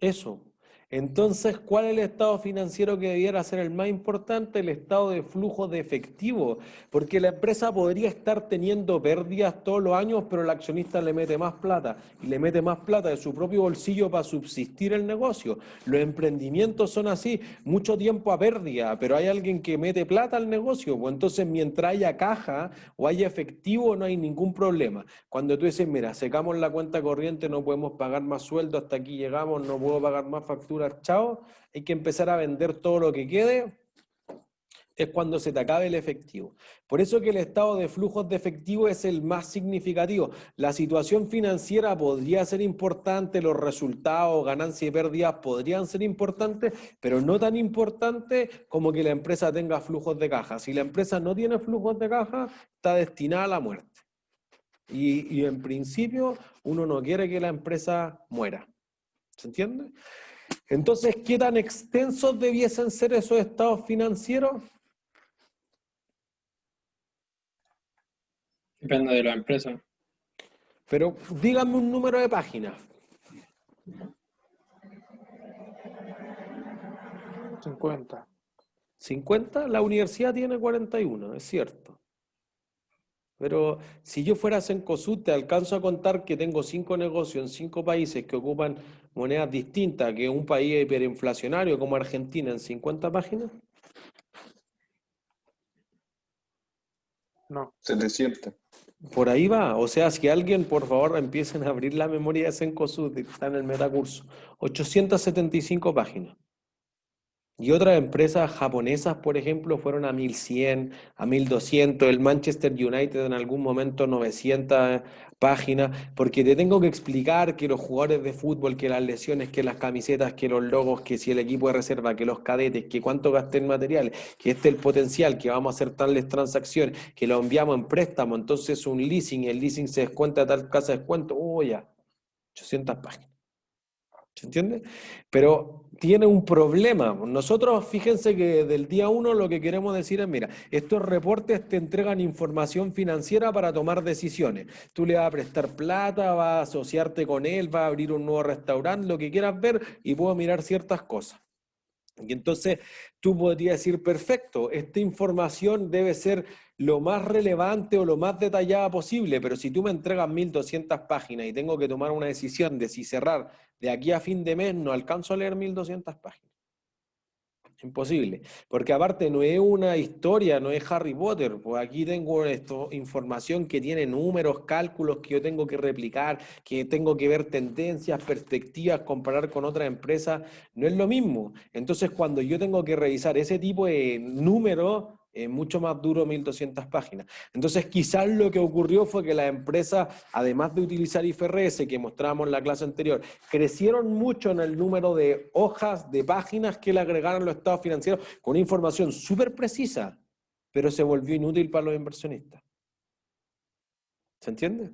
Eso. Entonces, ¿cuál es el estado financiero que debiera ser el más importante? El estado de flujo de efectivo, porque la empresa podría estar teniendo pérdidas todos los años, pero el accionista le mete más plata y le mete más plata de su propio bolsillo para subsistir el negocio. Los emprendimientos son así, mucho tiempo a pérdida, pero hay alguien que mete plata al negocio, pues entonces mientras haya caja o haya efectivo no hay ningún problema. Cuando tú dices, mira, secamos la cuenta corriente, no podemos pagar más sueldo, hasta aquí llegamos, no puedo pagar más facturas, chao, hay que empezar a vender todo lo que quede, es cuando se te acabe el efectivo. Por eso que el estado de flujos de efectivo es el más significativo. La situación financiera podría ser importante, los resultados, ganancias y pérdidas podrían ser importantes, pero no tan importante como que la empresa tenga flujos de caja. Si la empresa no tiene flujos de caja, está destinada a la muerte. Y en principio uno no quiere que la empresa muera. ¿Se entiende? Entonces, ¿qué tan extensos debiesen ser esos estados financieros? Depende de la empresa. Pero díganme un número de páginas. 50. 50, la universidad tiene 41, es cierto. Pero si yo fuera Cencosud, te alcanzo a contar que tengo 5 negocios en 5 países que ocupan monedas distintas que un país hiperinflacionario como Argentina en 50 páginas. No. 700. Por ahí va. O sea, si alguien, por favor, empiecen a abrir la memoria de Cencosud, que está en el metacurso. 875 páginas. Y otras empresas japonesas, por ejemplo, fueron a 1100, a 1200, el Manchester United en algún momento 900 páginas, porque te tengo que explicar que los jugadores de fútbol, que las lesiones, que las camisetas, que los logos, que si el equipo de reserva, que los cadetes, que cuánto gasté en materiales, que este es el potencial, que vamos a hacer tales transacciones, que lo enviamos en préstamo, entonces un leasing, el leasing se descuenta a tal casa de descuento, ya, 800 páginas. ¿Se entiende? Pero tiene un problema. Nosotros, fíjense que del día 1 lo que queremos decir es, mira, estos reportes te entregan información financiera para tomar decisiones. Tú le vas a prestar plata, vas a asociarte con él, vas a abrir un nuevo restaurante, lo que quieras ver y puedo mirar ciertas cosas. Y entonces tú podrías decir, perfecto, esta información debe ser lo más relevante o lo más detallada posible, pero si tú me entregas 1200 páginas y tengo que tomar una decisión de si cerrar de aquí a fin de mes, no alcanzo a leer 1200 páginas. Imposible, porque aparte no es una historia, no es Harry Potter, pues aquí tengo información que tiene números, cálculos que yo tengo que replicar, que tengo que ver tendencias, perspectivas, comparar con otras empresas, no es lo mismo. Entonces cuando yo tengo que revisar ese tipo de números, es mucho más duro 1200 páginas. Entonces quizás lo que ocurrió fue que las empresas, además de utilizar IFRS, que mostrábamos en la clase anterior, crecieron mucho en el número de hojas, de páginas que le agregaron los estados financieros con una información súper precisa, pero se volvió inútil para los inversionistas. ¿Se entiende?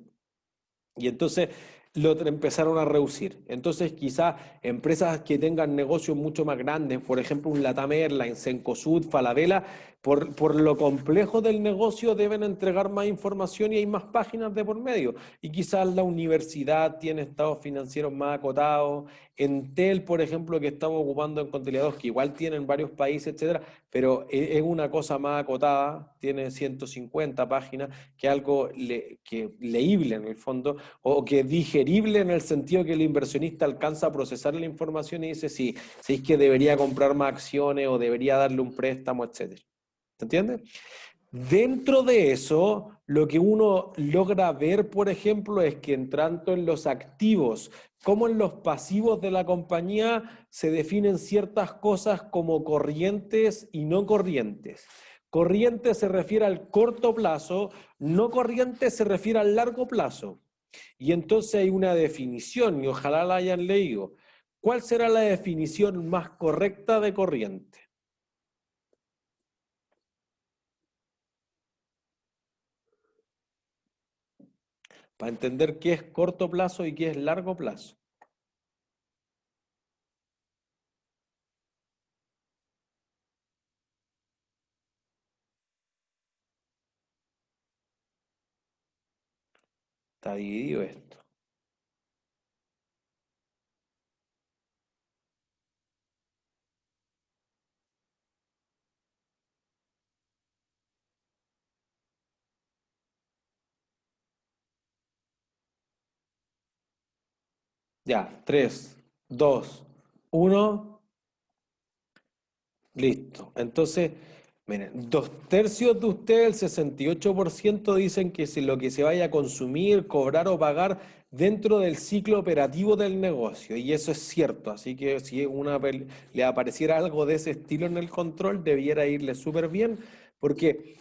Y entonces lo empezaron a reducir. Entonces quizás empresas que tengan negocios mucho más grandes, por ejemplo un Latam Airlines, Cencosud, Falabella, por lo complejo del negocio deben entregar más información y hay más páginas de por medio. Y quizás la universidad tiene estados financieros más acotados, Entel, por ejemplo, que estamos ocupando en Conteleados, que igual tienen varios países, etcétera, pero es una cosa más acotada, tiene 150 páginas, que es algo que leíble en el fondo, o que digerible en el sentido que el inversionista alcanza a procesar la información y dice, sí, es que debería comprar más acciones o debería darle un préstamo, etcétera. ¿Se entiende? Dentro de eso, lo que uno logra ver, por ejemplo, es que tanto en los activos como en los pasivos de la compañía se definen ciertas cosas como corrientes y no corrientes. Corriente se refiere al corto plazo, no corriente se refiere al largo plazo. Y entonces hay una definición, y ojalá la hayan leído. ¿Cuál será la definición más correcta de corriente? Para entender qué es corto plazo y qué es largo plazo. Está dividido esto. Ya, 3, 2, 1, listo. Entonces, miren, 2/3 de ustedes, el 68% dicen que si lo que se vaya a consumir, cobrar o pagar dentro del ciclo operativo del negocio. Y eso es cierto. Así que si le apareciera algo de ese estilo en el control, debiera irle súper bien, porque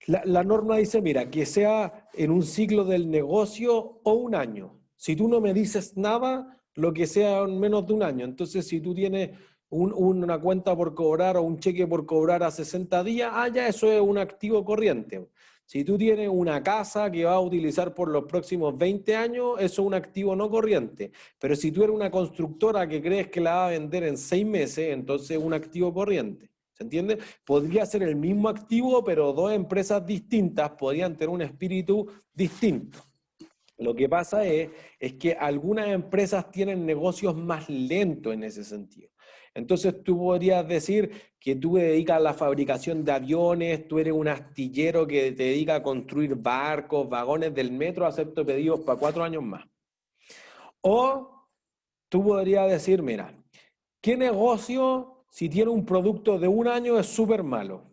la norma dice, mira, que sea en un ciclo del negocio o un año. Si tú no me dices nada, lo que sea en menos de un año. Entonces, si tú tienes una cuenta por cobrar o un cheque por cobrar a 60 días, ya eso es un activo corriente. Si tú tienes una casa que vas a utilizar por los próximos 20 años, eso es un activo no corriente. Pero si tú eres una constructora que crees que la va a vender en 6 meses, entonces es un activo corriente. ¿Se entiende? Podría ser el mismo activo, pero dos empresas distintas podrían tener un espíritu distinto. Lo que pasa es que algunas empresas tienen negocios más lentos en ese sentido. Entonces tú podrías decir que tú te dedicas a la fabricación de aviones, tú eres un astillero que te dedica a construir barcos, vagones del metro, acepto pedidos para 4 años más. O tú podrías decir, mira, ¿qué negocio, si tiene un producto de un año, es súper malo?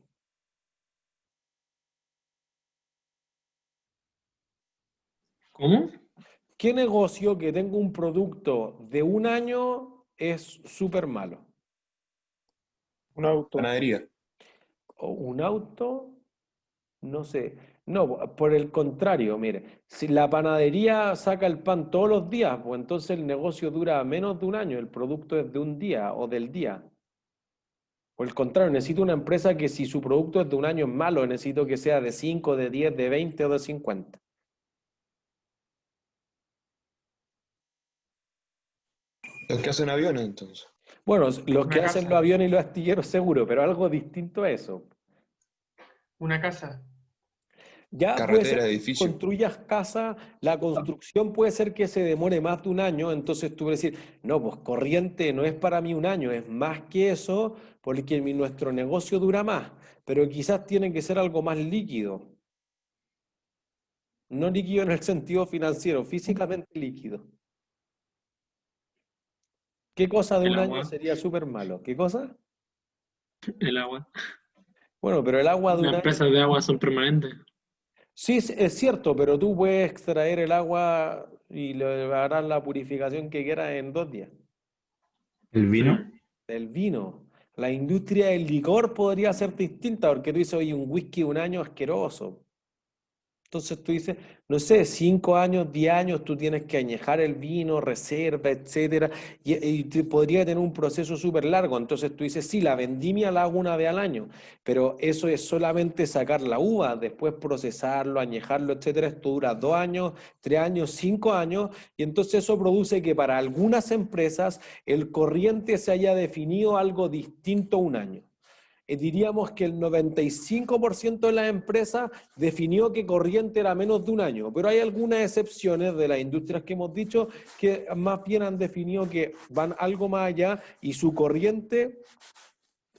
¿Cómo? ¿Qué negocio que tenga un producto de un año es súper malo? Un auto. Panadería. ¿O un auto? No sé. No, por el contrario, mire, si la panadería saca el pan todos los días, pues entonces el negocio dura menos de un año, el producto es de un día o del día. Por el contrario, necesito una empresa que si su producto es de un año es malo, necesito que sea de 5, de 10, de 20 o de 50. Los que hacen aviones, entonces. Bueno, los Una que hacen casa. los aviones y los astilleros seguro, pero algo distinto a eso. Una casa. Ya puede ser Carretera, que edificio. construyas casa, la construcción puede ser que se demore más de un año, entonces tú vas a decir, no, pues corriente no es para mí un año, es más que eso, porque nuestro negocio dura más, pero quizás tiene que ser algo más líquido. No líquido en el sentido financiero, físicamente líquido. ¿Qué cosa de El un año agua. sería súper malo? ¿Qué cosa? El agua. Bueno, pero el agua de un Las año... presas de agua son permanentes. Sí, es cierto, pero tú puedes extraer el agua y le harás la purificación que quieras en 2 días. ¿El vino? Del vino. La industria del licor podría ser distinta, porque tú dices, oye, un whisky de un año asqueroso. Entonces tú dices, no sé, 5 años, 10 años, tú tienes que añejar el vino, reserva, etcétera, y podría tener un proceso súper largo. Entonces tú dices, sí, la vendimia la hago una vez al año, pero eso es solamente sacar la uva, después procesarlo, añejarlo, etcétera. Esto dura 2 años, 3 años, 5 años, y entonces eso produce que para algunas empresas el corriente se haya definido algo distinto a un año. Diríamos que el 95% de las empresas definió que corriente era menos de un año, pero hay algunas excepciones de las industrias que hemos dicho que más bien han definido que van algo más allá y su corriente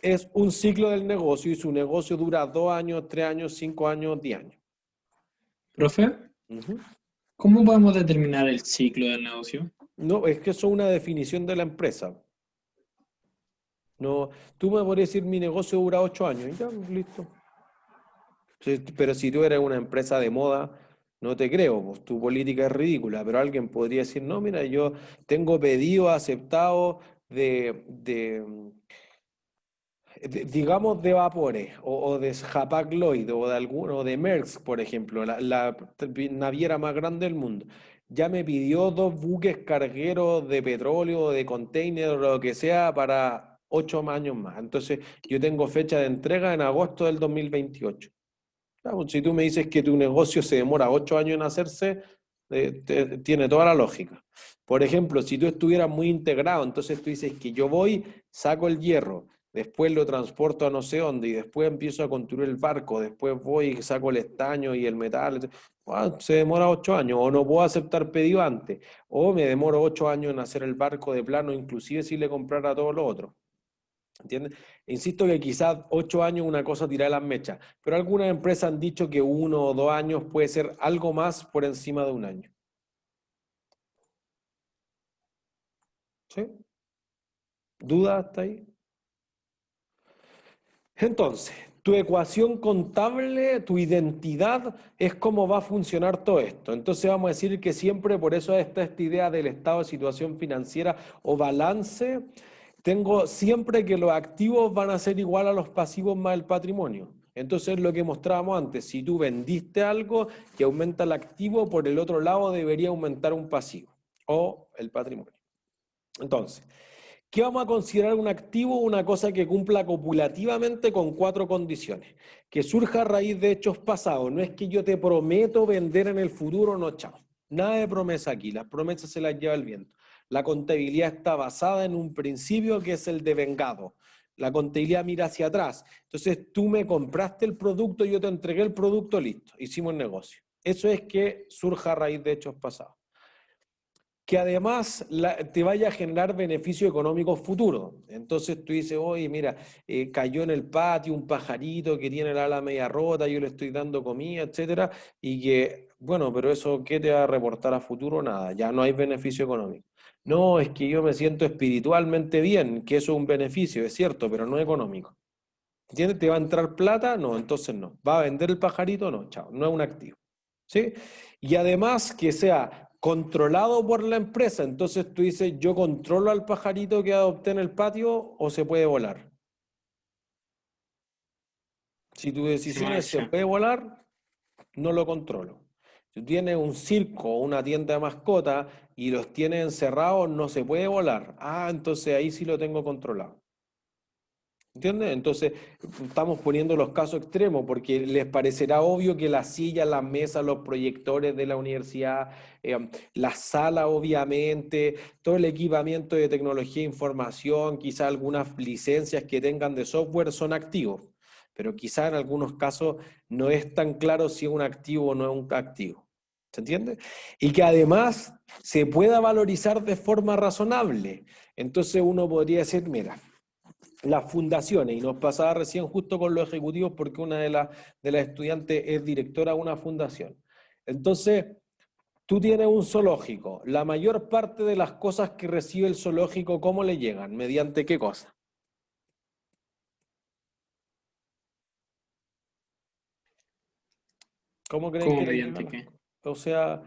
es un ciclo del negocio y su negocio dura 2 años, 3 años, 5 años, 10 años. Profe, Ujú. ¿cómo podemos determinar el ciclo del negocio? No, es que eso es una definición de la empresa. No, tú me podrías decir mi negocio dura 8 años y ya, listo. Pero si tú eres una empresa de moda, no te creo, pues tu política es ridícula, pero alguien podría decir, no, mira, yo tengo pedido aceptado digamos, de vapores, o de Hapag-Lloyd, o de alguno, o de Maersk, por ejemplo, la naviera más grande del mundo. Ya me pidió 2 buques cargueros de petróleo, de container, o lo que sea, para 8 años más. Entonces, yo tengo fecha de entrega en agosto del 2028. Claro, si tú me dices que tu negocio se demora 8 años en hacerse, tiene toda la lógica. Por ejemplo, si tú estuvieras muy integrado, entonces tú dices que yo voy, saco el hierro, después lo transporto a no sé dónde y después empiezo a construir el barco, después voy y saco el estaño y el metal. Se demora 8 años, o no puedo aceptar pedido antes, o me demoro 8 años en hacer el barco de plano, inclusive si le comprara todo lo otro. ¿Entiendes? Insisto que quizás 8 años una cosa tira las mechas, pero algunas empresas han dicho que 1 o 2 años puede ser algo más por encima de un año. ¿Sí? ¿Duda hasta ahí? Entonces, tu ecuación contable, tu identidad, es cómo va a funcionar todo esto. Entonces vamos a decir que siempre, por eso está esta idea del estado de situación financiera o balance, tengo siempre que los activos van a ser igual a los pasivos más el patrimonio. Entonces lo que mostrábamos antes, si tú vendiste algo que aumenta el activo, por el otro lado debería aumentar un pasivo o el patrimonio. Entonces, ¿qué vamos a considerar un activo? Una cosa que cumpla copulativamente con 4 condiciones. Que surja a raíz de hechos pasados. No es que yo te prometo vender en el futuro, no, chao. Nada de promesa aquí. Las promesas se las lleva el viento. La contabilidad está basada en un principio que es el de vengado. La contabilidad mira hacia atrás. Entonces tú me compraste el producto, yo te entregué el producto, listo. Hicimos el negocio. Eso es que surja a raíz de hechos pasados. Que además te vaya a generar beneficios económicos futuros. Entonces tú dices, oye, mira, cayó en el patio un pajarito que tiene el ala media rota, yo le estoy dando comida, etcétera, y que, bueno, pero eso, ¿qué te va a reportar a futuro? Nada, ya no hay beneficio económico. No, es que yo me siento espiritualmente bien, que eso es un beneficio, es cierto, pero no económico. ¿Entiendes? ¿Te va a entrar plata? No, entonces no. ¿Va a vender el pajarito? No, chao, no es un activo. ¿Sí? Y además que sea controlado por la empresa. Entonces tú dices, ¿yo controlo al pajarito que adopté en el patio o se puede volar? Si tu decisión es se puede volar, no lo controlo. Si tienes un circo o una tienda de mascotas y los tienes encerrados, no se puede volar. Ah, entonces ahí sí lo tengo controlado. ¿Entiendes? Entonces, estamos poniendo los casos extremos porque les parecerá obvio que las sillas, las mesas, los proyectores de la universidad, la sala, obviamente, todo el equipamiento de tecnología e información, quizá algunas licencias que tengan de software son activos, pero quizá en algunos casos no es tan claro si es un activo o no es un activo. ¿Se entiende? Y que además se pueda valorizar de forma razonable. Entonces uno podría decir, mira, las fundaciones, y nos pasaba recién justo con los ejecutivos porque una de las estudiantes es directora de una fundación. Entonces, tú tienes un zoológico, la mayor parte de las cosas que recibe el zoológico, ¿cómo le llegan? ¿Mediante qué cosa? ¿Cómo creen que le mediante llegan? qué? O sea,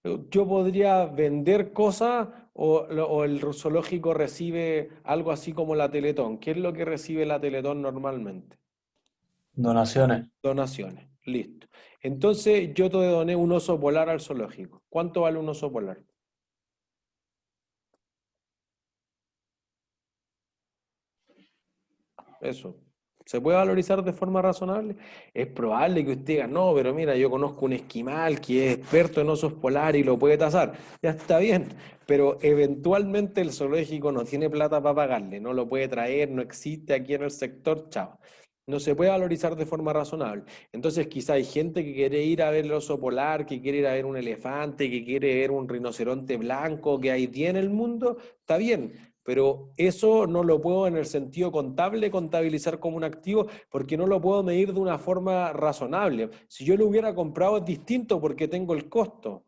yo podría vender cosas o el zoológico recibe algo así como la Teletón. ¿Qué es lo que recibe la Teletón normalmente? Donaciones. Donaciones, listo. Entonces yo te doné un oso polar al zoológico. ¿Cuánto vale un oso polar? Eso. ¿Se puede valorizar de forma razonable? Es probable que usted diga, no, pero mira, yo conozco un esquimal que es experto en osos polares y lo puede tasar. Ya está bien, pero eventualmente el zoológico no tiene plata para pagarle, no lo puede traer, no existe aquí en el sector, chao. No se puede valorizar de forma razonable. Entonces quizá hay gente que quiere ir a ver el oso polar, que quiere ir a ver un elefante, que quiere ver un rinoceronte blanco que hay 10 en el mundo, está bien. Pero eso no lo puedo en el sentido contable contabilizar como un activo porque no lo puedo medir de una forma razonable. Si yo lo hubiera comprado es distinto porque tengo el costo.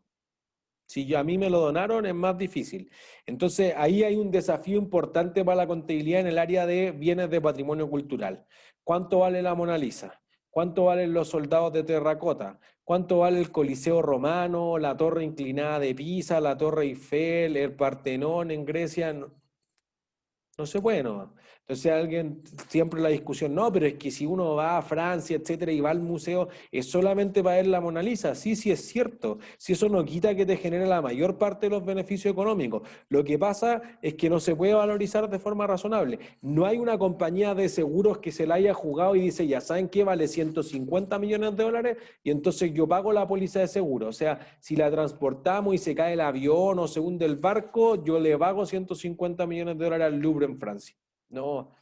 Si a mí me lo donaron es más difícil. Entonces ahí hay un desafío importante para la contabilidad en el área de bienes de patrimonio cultural. ¿Cuánto vale la Mona Lisa? ¿Cuánto valen los soldados de terracota? ¿Cuánto vale el Coliseo Romano, la Torre Inclinada de Pisa, la Torre Eiffel, el Partenón en Grecia? No se puede, no. Entonces alguien, siempre la discusión, no, pero es que si uno va a Francia, etcétera, y va al museo, es solamente para ver la Mona Lisa. Sí, sí es cierto. Si eso no quita que te genere la mayor parte de los beneficios económicos. Lo que pasa es que no se puede valorizar de forma razonable. No hay una compañía de seguros que se la haya jugado y dice, ya saben que vale 150 millones de dólares y entonces yo pago la póliza de seguro. O sea, si la transportamos y se cae el avión o se hunde el barco, yo le pago 150 millones de dólares al Louvre en Francia. No,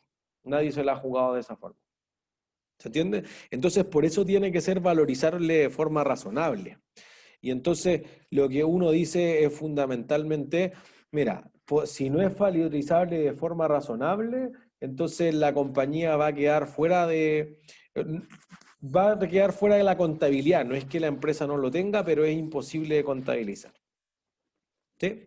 nadie se la ha jugado de esa forma. ¿Se entiende? Entonces, por eso tiene que ser valorizable de forma razonable. Y entonces, lo que uno dice es fundamentalmente, mira, si no es valorizable de forma razonable, entonces la compañía va a quedar fuera de la contabilidad. No es que la empresa no lo tenga, pero es imposible de contabilizar. ¿Sí?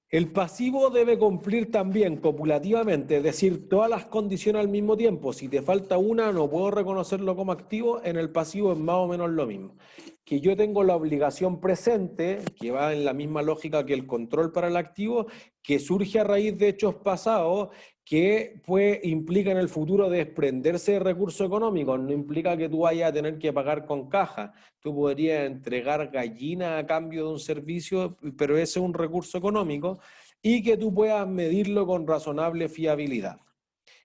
El pasivo debe cumplir también copulativamente, es decir, todas las condiciones al mismo tiempo. Si te falta una, no puedo reconocerlo como activo, en el pasivo es más o menos lo mismo. Que yo tengo la obligación presente, que va en la misma lógica que el control para el activo, que surge a raíz de hechos pasados, que pues, implica en el futuro desprenderse de recursos económicos, no implica que tú vayas a tener que pagar con caja. Tú podrías entregar gallina a cambio de un servicio, pero ese es un recurso económico, y que tú puedas medirlo con razonable fiabilidad.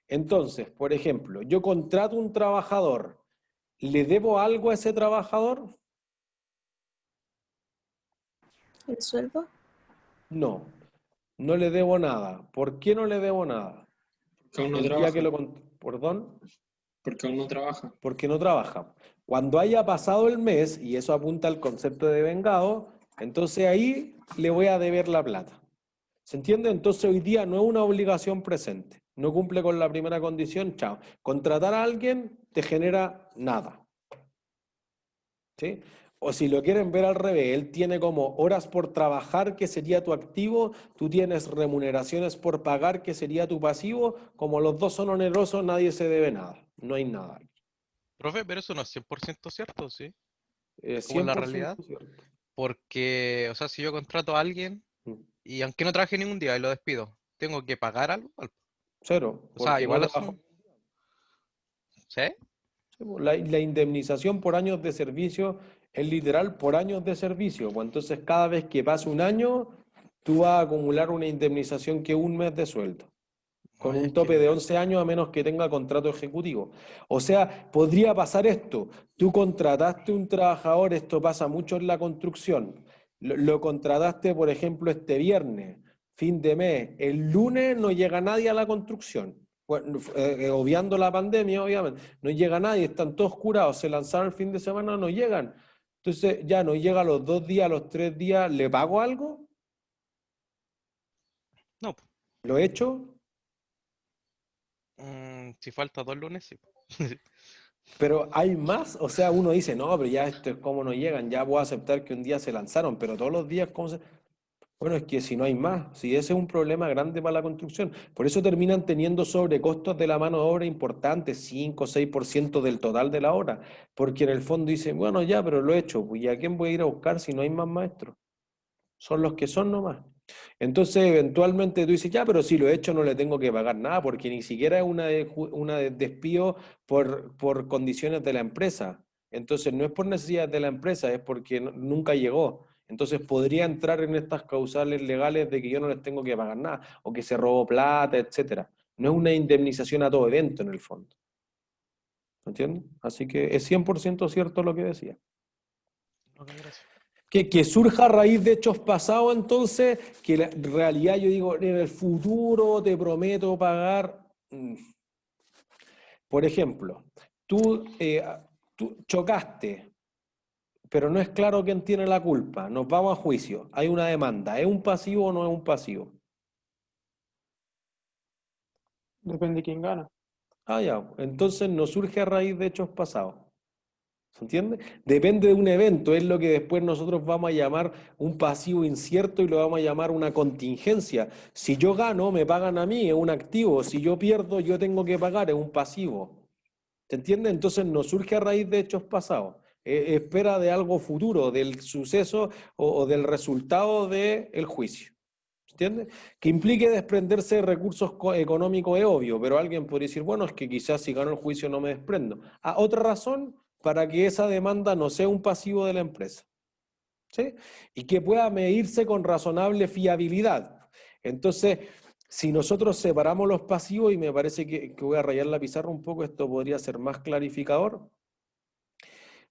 Entonces, por ejemplo, yo contrato un trabajador, ¿le debo algo a ese trabajador? ¿El sueldo? No, no le debo nada. ¿Por qué no le debo nada? Porque aún no El día trabaja. que ¿Perdón? Porque aún no trabaja. Porque no trabaja. Cuando haya pasado el mes, y eso apunta al concepto de devengado, entonces ahí le voy a deber la plata. ¿Se entiende? Entonces hoy día no es una obligación presente. No cumple con la primera condición, chao. Contratar a alguien te genera nada. ¿Sí? O si lo quieren ver al revés, él tiene como horas por trabajar, que sería tu activo, tú tienes remuneraciones por pagar, que sería tu pasivo. Como los dos son onerosos, nadie se debe nada. No hay nada. Profe, pero eso no es 100% cierto, ¿sí? Es Como en la 100% realidad. cierto. Porque, o sea, si yo contrato a alguien y aunque no trabaje ningún día y lo despido, ¿tengo que pagar algo? Cero. O sea, Porque igual no es trabajó. ¿Sí? La indemnización por años de servicio es literal por años de servicio. Pues entonces cada vez que pase un año, tú vas a acumular una indemnización que es un mes de sueldo, con un tope de 11 años a menos que tenga contrato ejecutivo. O sea, podría pasar esto. Tú contrataste un trabajador, esto pasa mucho en la construcción. Lo contrataste, por ejemplo, este viernes, fin de mes. El lunes no llega nadie a la construcción. Bueno, obviando la pandemia, obviamente, no llega nadie, están todos curados, se lanzaron el fin de semana, no llegan. Entonces ya no llega a los 2 días, a los 3 días, ¿le pago algo? No. ¿Lo he hecho? Si falta 2 lunes, sí. Pero hay más, o sea, uno dice, no, pero ya esto es como no llegan, ya voy a aceptar que un día se lanzaron, pero todos los días, ¿cómo se...? Bueno, es que si no hay más, si ese es un problema grande para la construcción, por eso terminan teniendo sobrecostos de la mano de obra importantes, 5 o 6% del total de la obra, porque en el fondo dicen, bueno, ya, pero lo he hecho, pues, ¿y a quién voy a ir a buscar si no hay más maestros? Son los que son nomás. Entonces, eventualmente tú dices, ya, pero si lo he hecho no le tengo que pagar nada, porque ni siquiera es una despido por condiciones de la empresa. Entonces, no es por necesidad de la empresa, es porque nunca llegó. Entonces, podría entrar en estas causales legales de que yo no les tengo que pagar nada, o que se robó plata, etcétera. No es una indemnización a todo evento, en el fondo. ¿Entiendes? Así que es 100% cierto lo que decía. Ok, gracias. Que surja a raíz de hechos pasados, entonces, que la realidad, yo digo, en el futuro te prometo pagar. Por ejemplo, tú chocaste, pero no es claro quién tiene la culpa. Nos vamos a juicio. Hay una demanda. ¿Es un pasivo o no es un pasivo? Depende de quién gana. Ah, ya. Entonces no surge a raíz de hechos pasados. ¿Se entiende? Depende de un evento, es lo que después nosotros vamos a llamar un pasivo incierto y lo vamos a llamar una contingencia. Si yo gano, me pagan a mí, es un activo. Si yo pierdo, yo tengo que pagar, es un pasivo. ¿Se entiende? Entonces no surge a raíz de hechos pasados. Espera de algo futuro, del suceso o del resultado del juicio. ¿Entiendes? Que implique desprenderse de recursos económicos es obvio, pero alguien podría decir, bueno, es que quizás si gano el juicio no me desprendo. Otra razón para que esa demanda no sea un pasivo de la empresa. ¿Sí? Y que pueda medirse con razonable fiabilidad. Entonces, si nosotros separamos los pasivos, y me parece que voy a rayar la pizarra un poco, esto podría ser más clarificador,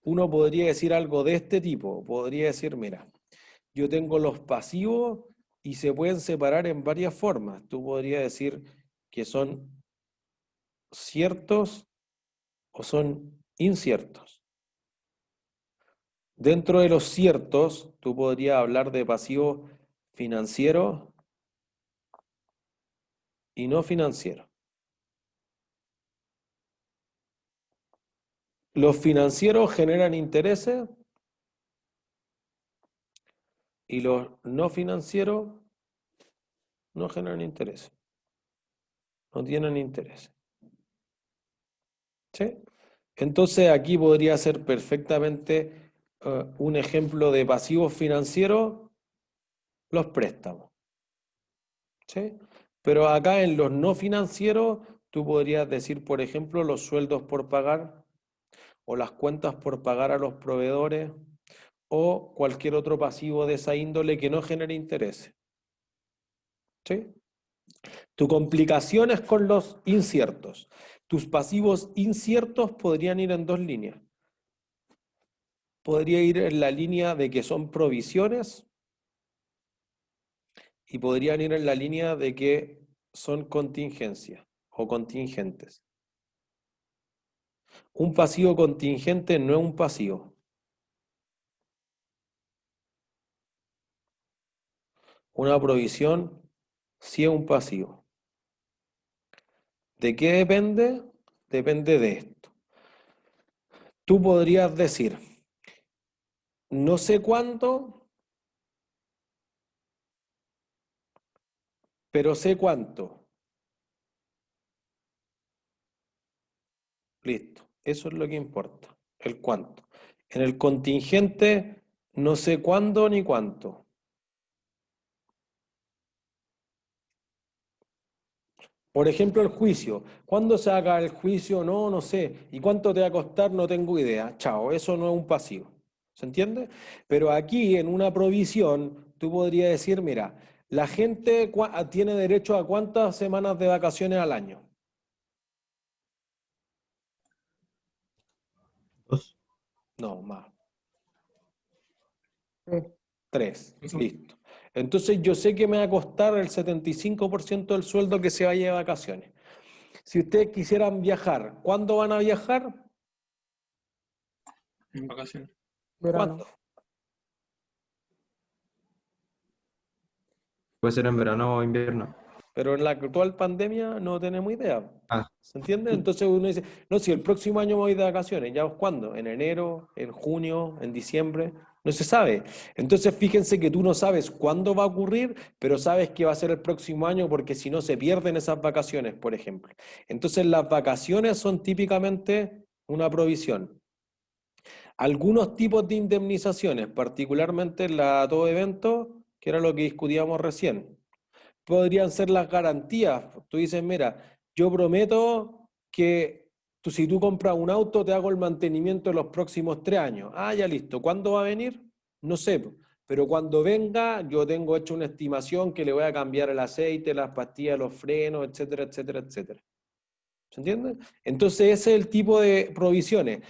uno podría decir algo de este tipo, podría decir, mira, yo tengo los pasivos y se pueden separar en varias formas. Tú podrías decir que son ciertos o son inciertos. Dentro de los ciertos, tú podrías hablar de pasivos financieros y no financieros. Los financieros generan intereses y los no financieros no generan intereses. No tienen interés. ¿Sí? Entonces aquí podría ser perfectamente un ejemplo de pasivos financieros, los préstamos. ¿Sí? Pero acá en los no financieros, tú podrías decir, por ejemplo, los sueldos por pagar o las cuentas por pagar a los proveedores o cualquier otro pasivo de esa índole que no genere intereses. ¿Sí? Tu complicación es con los inciertos. Tus pasivos inciertos podrían ir en dos líneas. Podría ir en la línea de que son provisiones y podrían ir en la línea de que son contingencias o contingentes. Un pasivo contingente no es un pasivo. Una provisión sí es un pasivo. ¿De qué depende? Depende de esto. Tú podrías decir, no sé cuánto, pero sé cuánto. Listo. Eso es lo que importa, el cuánto. En el contingente, no sé cuándo ni cuánto. Por ejemplo, el juicio. ¿Cuándo se haga el juicio? No, no sé. ¿Y cuánto te va a costar? No tengo idea. Chao, eso no es un pasivo. ¿Se entiende? Pero aquí, en una provisión, tú podrías decir, mira, la gente tiene derecho a ¿cuántas semanas de vacaciones al año? 2. No, más. 3. Listo. Entonces yo sé que me va a costar el 75% del sueldo que se vaya de vacaciones. Si ustedes quisieran viajar, ¿cuándo van a viajar? En vacaciones. ¿Cuándo? Puede ser en verano o invierno. Pero en la actual pandemia no tenemos idea. Ah, ¿Se entiende? Entonces uno dice, no, si el próximo año me voy de vacaciones, ¿ya cuándo? ¿En enero? ¿En junio? ¿En diciembre? No se sabe. Entonces fíjense que tú no sabes cuándo va a ocurrir, pero sabes que va a ser el próximo año porque si no se pierden esas vacaciones, por ejemplo. Entonces las vacaciones son típicamente una provisión. Algunos tipos de indemnizaciones, particularmente la todo evento, que era lo que discutíamos recién, podrían ser las garantías. Tú dices, mira, yo prometo que si tú compras un auto, te hago el mantenimiento en los próximos 3 años. Ah, ya listo. ¿Cuándo va a venir? No sé. Pero cuando venga, yo tengo hecho una estimación que le voy a cambiar el aceite, las pastillas, los frenos, etcétera, etcétera, etcétera. ¿Se entiende? Entonces ese es el tipo de provisiones.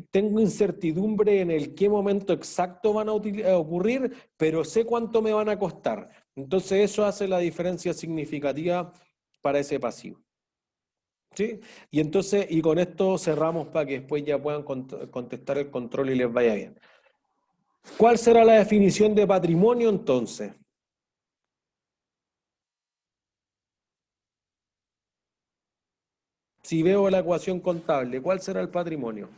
Tengo incertidumbre en el qué momento exacto van a ocurrir, pero sé cuánto me van a costar. Entonces eso hace la diferencia significativa para ese pasivo. ¿Sí? Y entonces, y con esto cerramos para que después ya puedan contestar el control y les vaya bien. ¿Cuál será la definición de patrimonio entonces? Si veo la ecuación contable, ¿cuál será el patrimonio?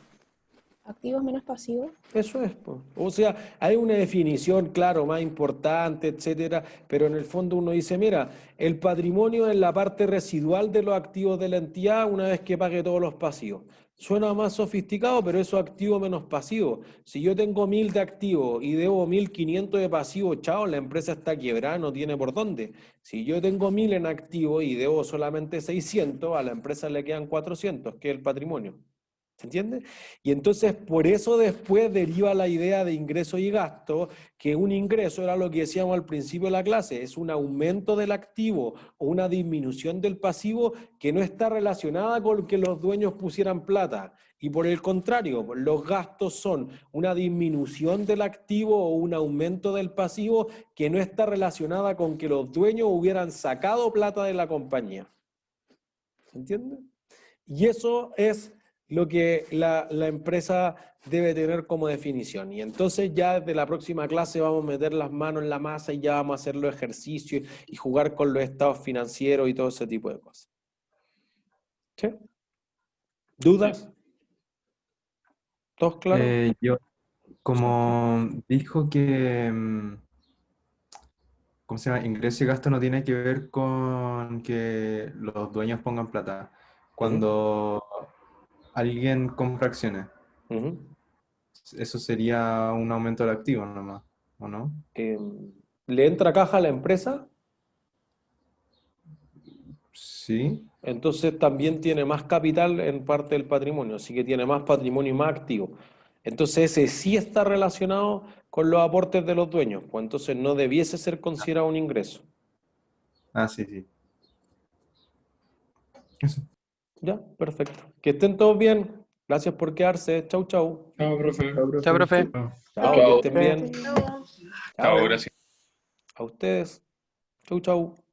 Activos menos pasivos. Eso es, pues. O sea, hay una definición, claro, más importante, etcétera, pero en el fondo uno dice, mira, el patrimonio es la parte residual de los activos de la entidad una vez que pague todos los pasivos. Suena más sofisticado, pero eso es activo menos pasivo. Si yo tengo 1000 de activo y debo 1500 de pasivo, chao, la empresa está quebrada, no tiene por dónde. Si yo tengo 1000 en activo y debo solamente 600, a la empresa le quedan 400, que es el patrimonio. ¿Se entiende? Y entonces por eso después deriva la idea de ingreso y gasto, que un ingreso era lo que decíamos al principio de la clase, es un aumento del activo o una disminución del pasivo que no está relacionada con que los dueños pusieran plata. Y por el contrario, los gastos son una disminución del activo o un aumento del pasivo que no está relacionada con que los dueños hubieran sacado plata de la compañía. ¿Se entiende? Y eso es lo que la empresa debe tener como definición. Y entonces ya desde la próxima clase vamos a meter las manos en la masa y ya vamos a hacer los ejercicios y jugar con los estados financieros y todo ese tipo de cosas. ¿Sí? ¿Dudas? ¿Todos claros? Yo, como dijo que, ¿cómo se llama? Ingreso y gasto no tiene que ver con que los dueños pongan plata. Cuando alguien compra acciones, eso sería un aumento del activo nomás, ¿o no? ¿Le entra caja a la empresa? Sí. Entonces también tiene más capital en parte del patrimonio, así que tiene más patrimonio y más activo. Entonces ese sí está relacionado con los aportes de los dueños, pues entonces no debiese ser considerado un ingreso. Ah, sí, sí. Ya, perfecto. Que estén todos bien. Gracias por quedarse. Chau, chau. Chao, profe. Chao, profe. Chao, que estén bien. Chao. Chao, gracias. A ustedes. Chau, chau.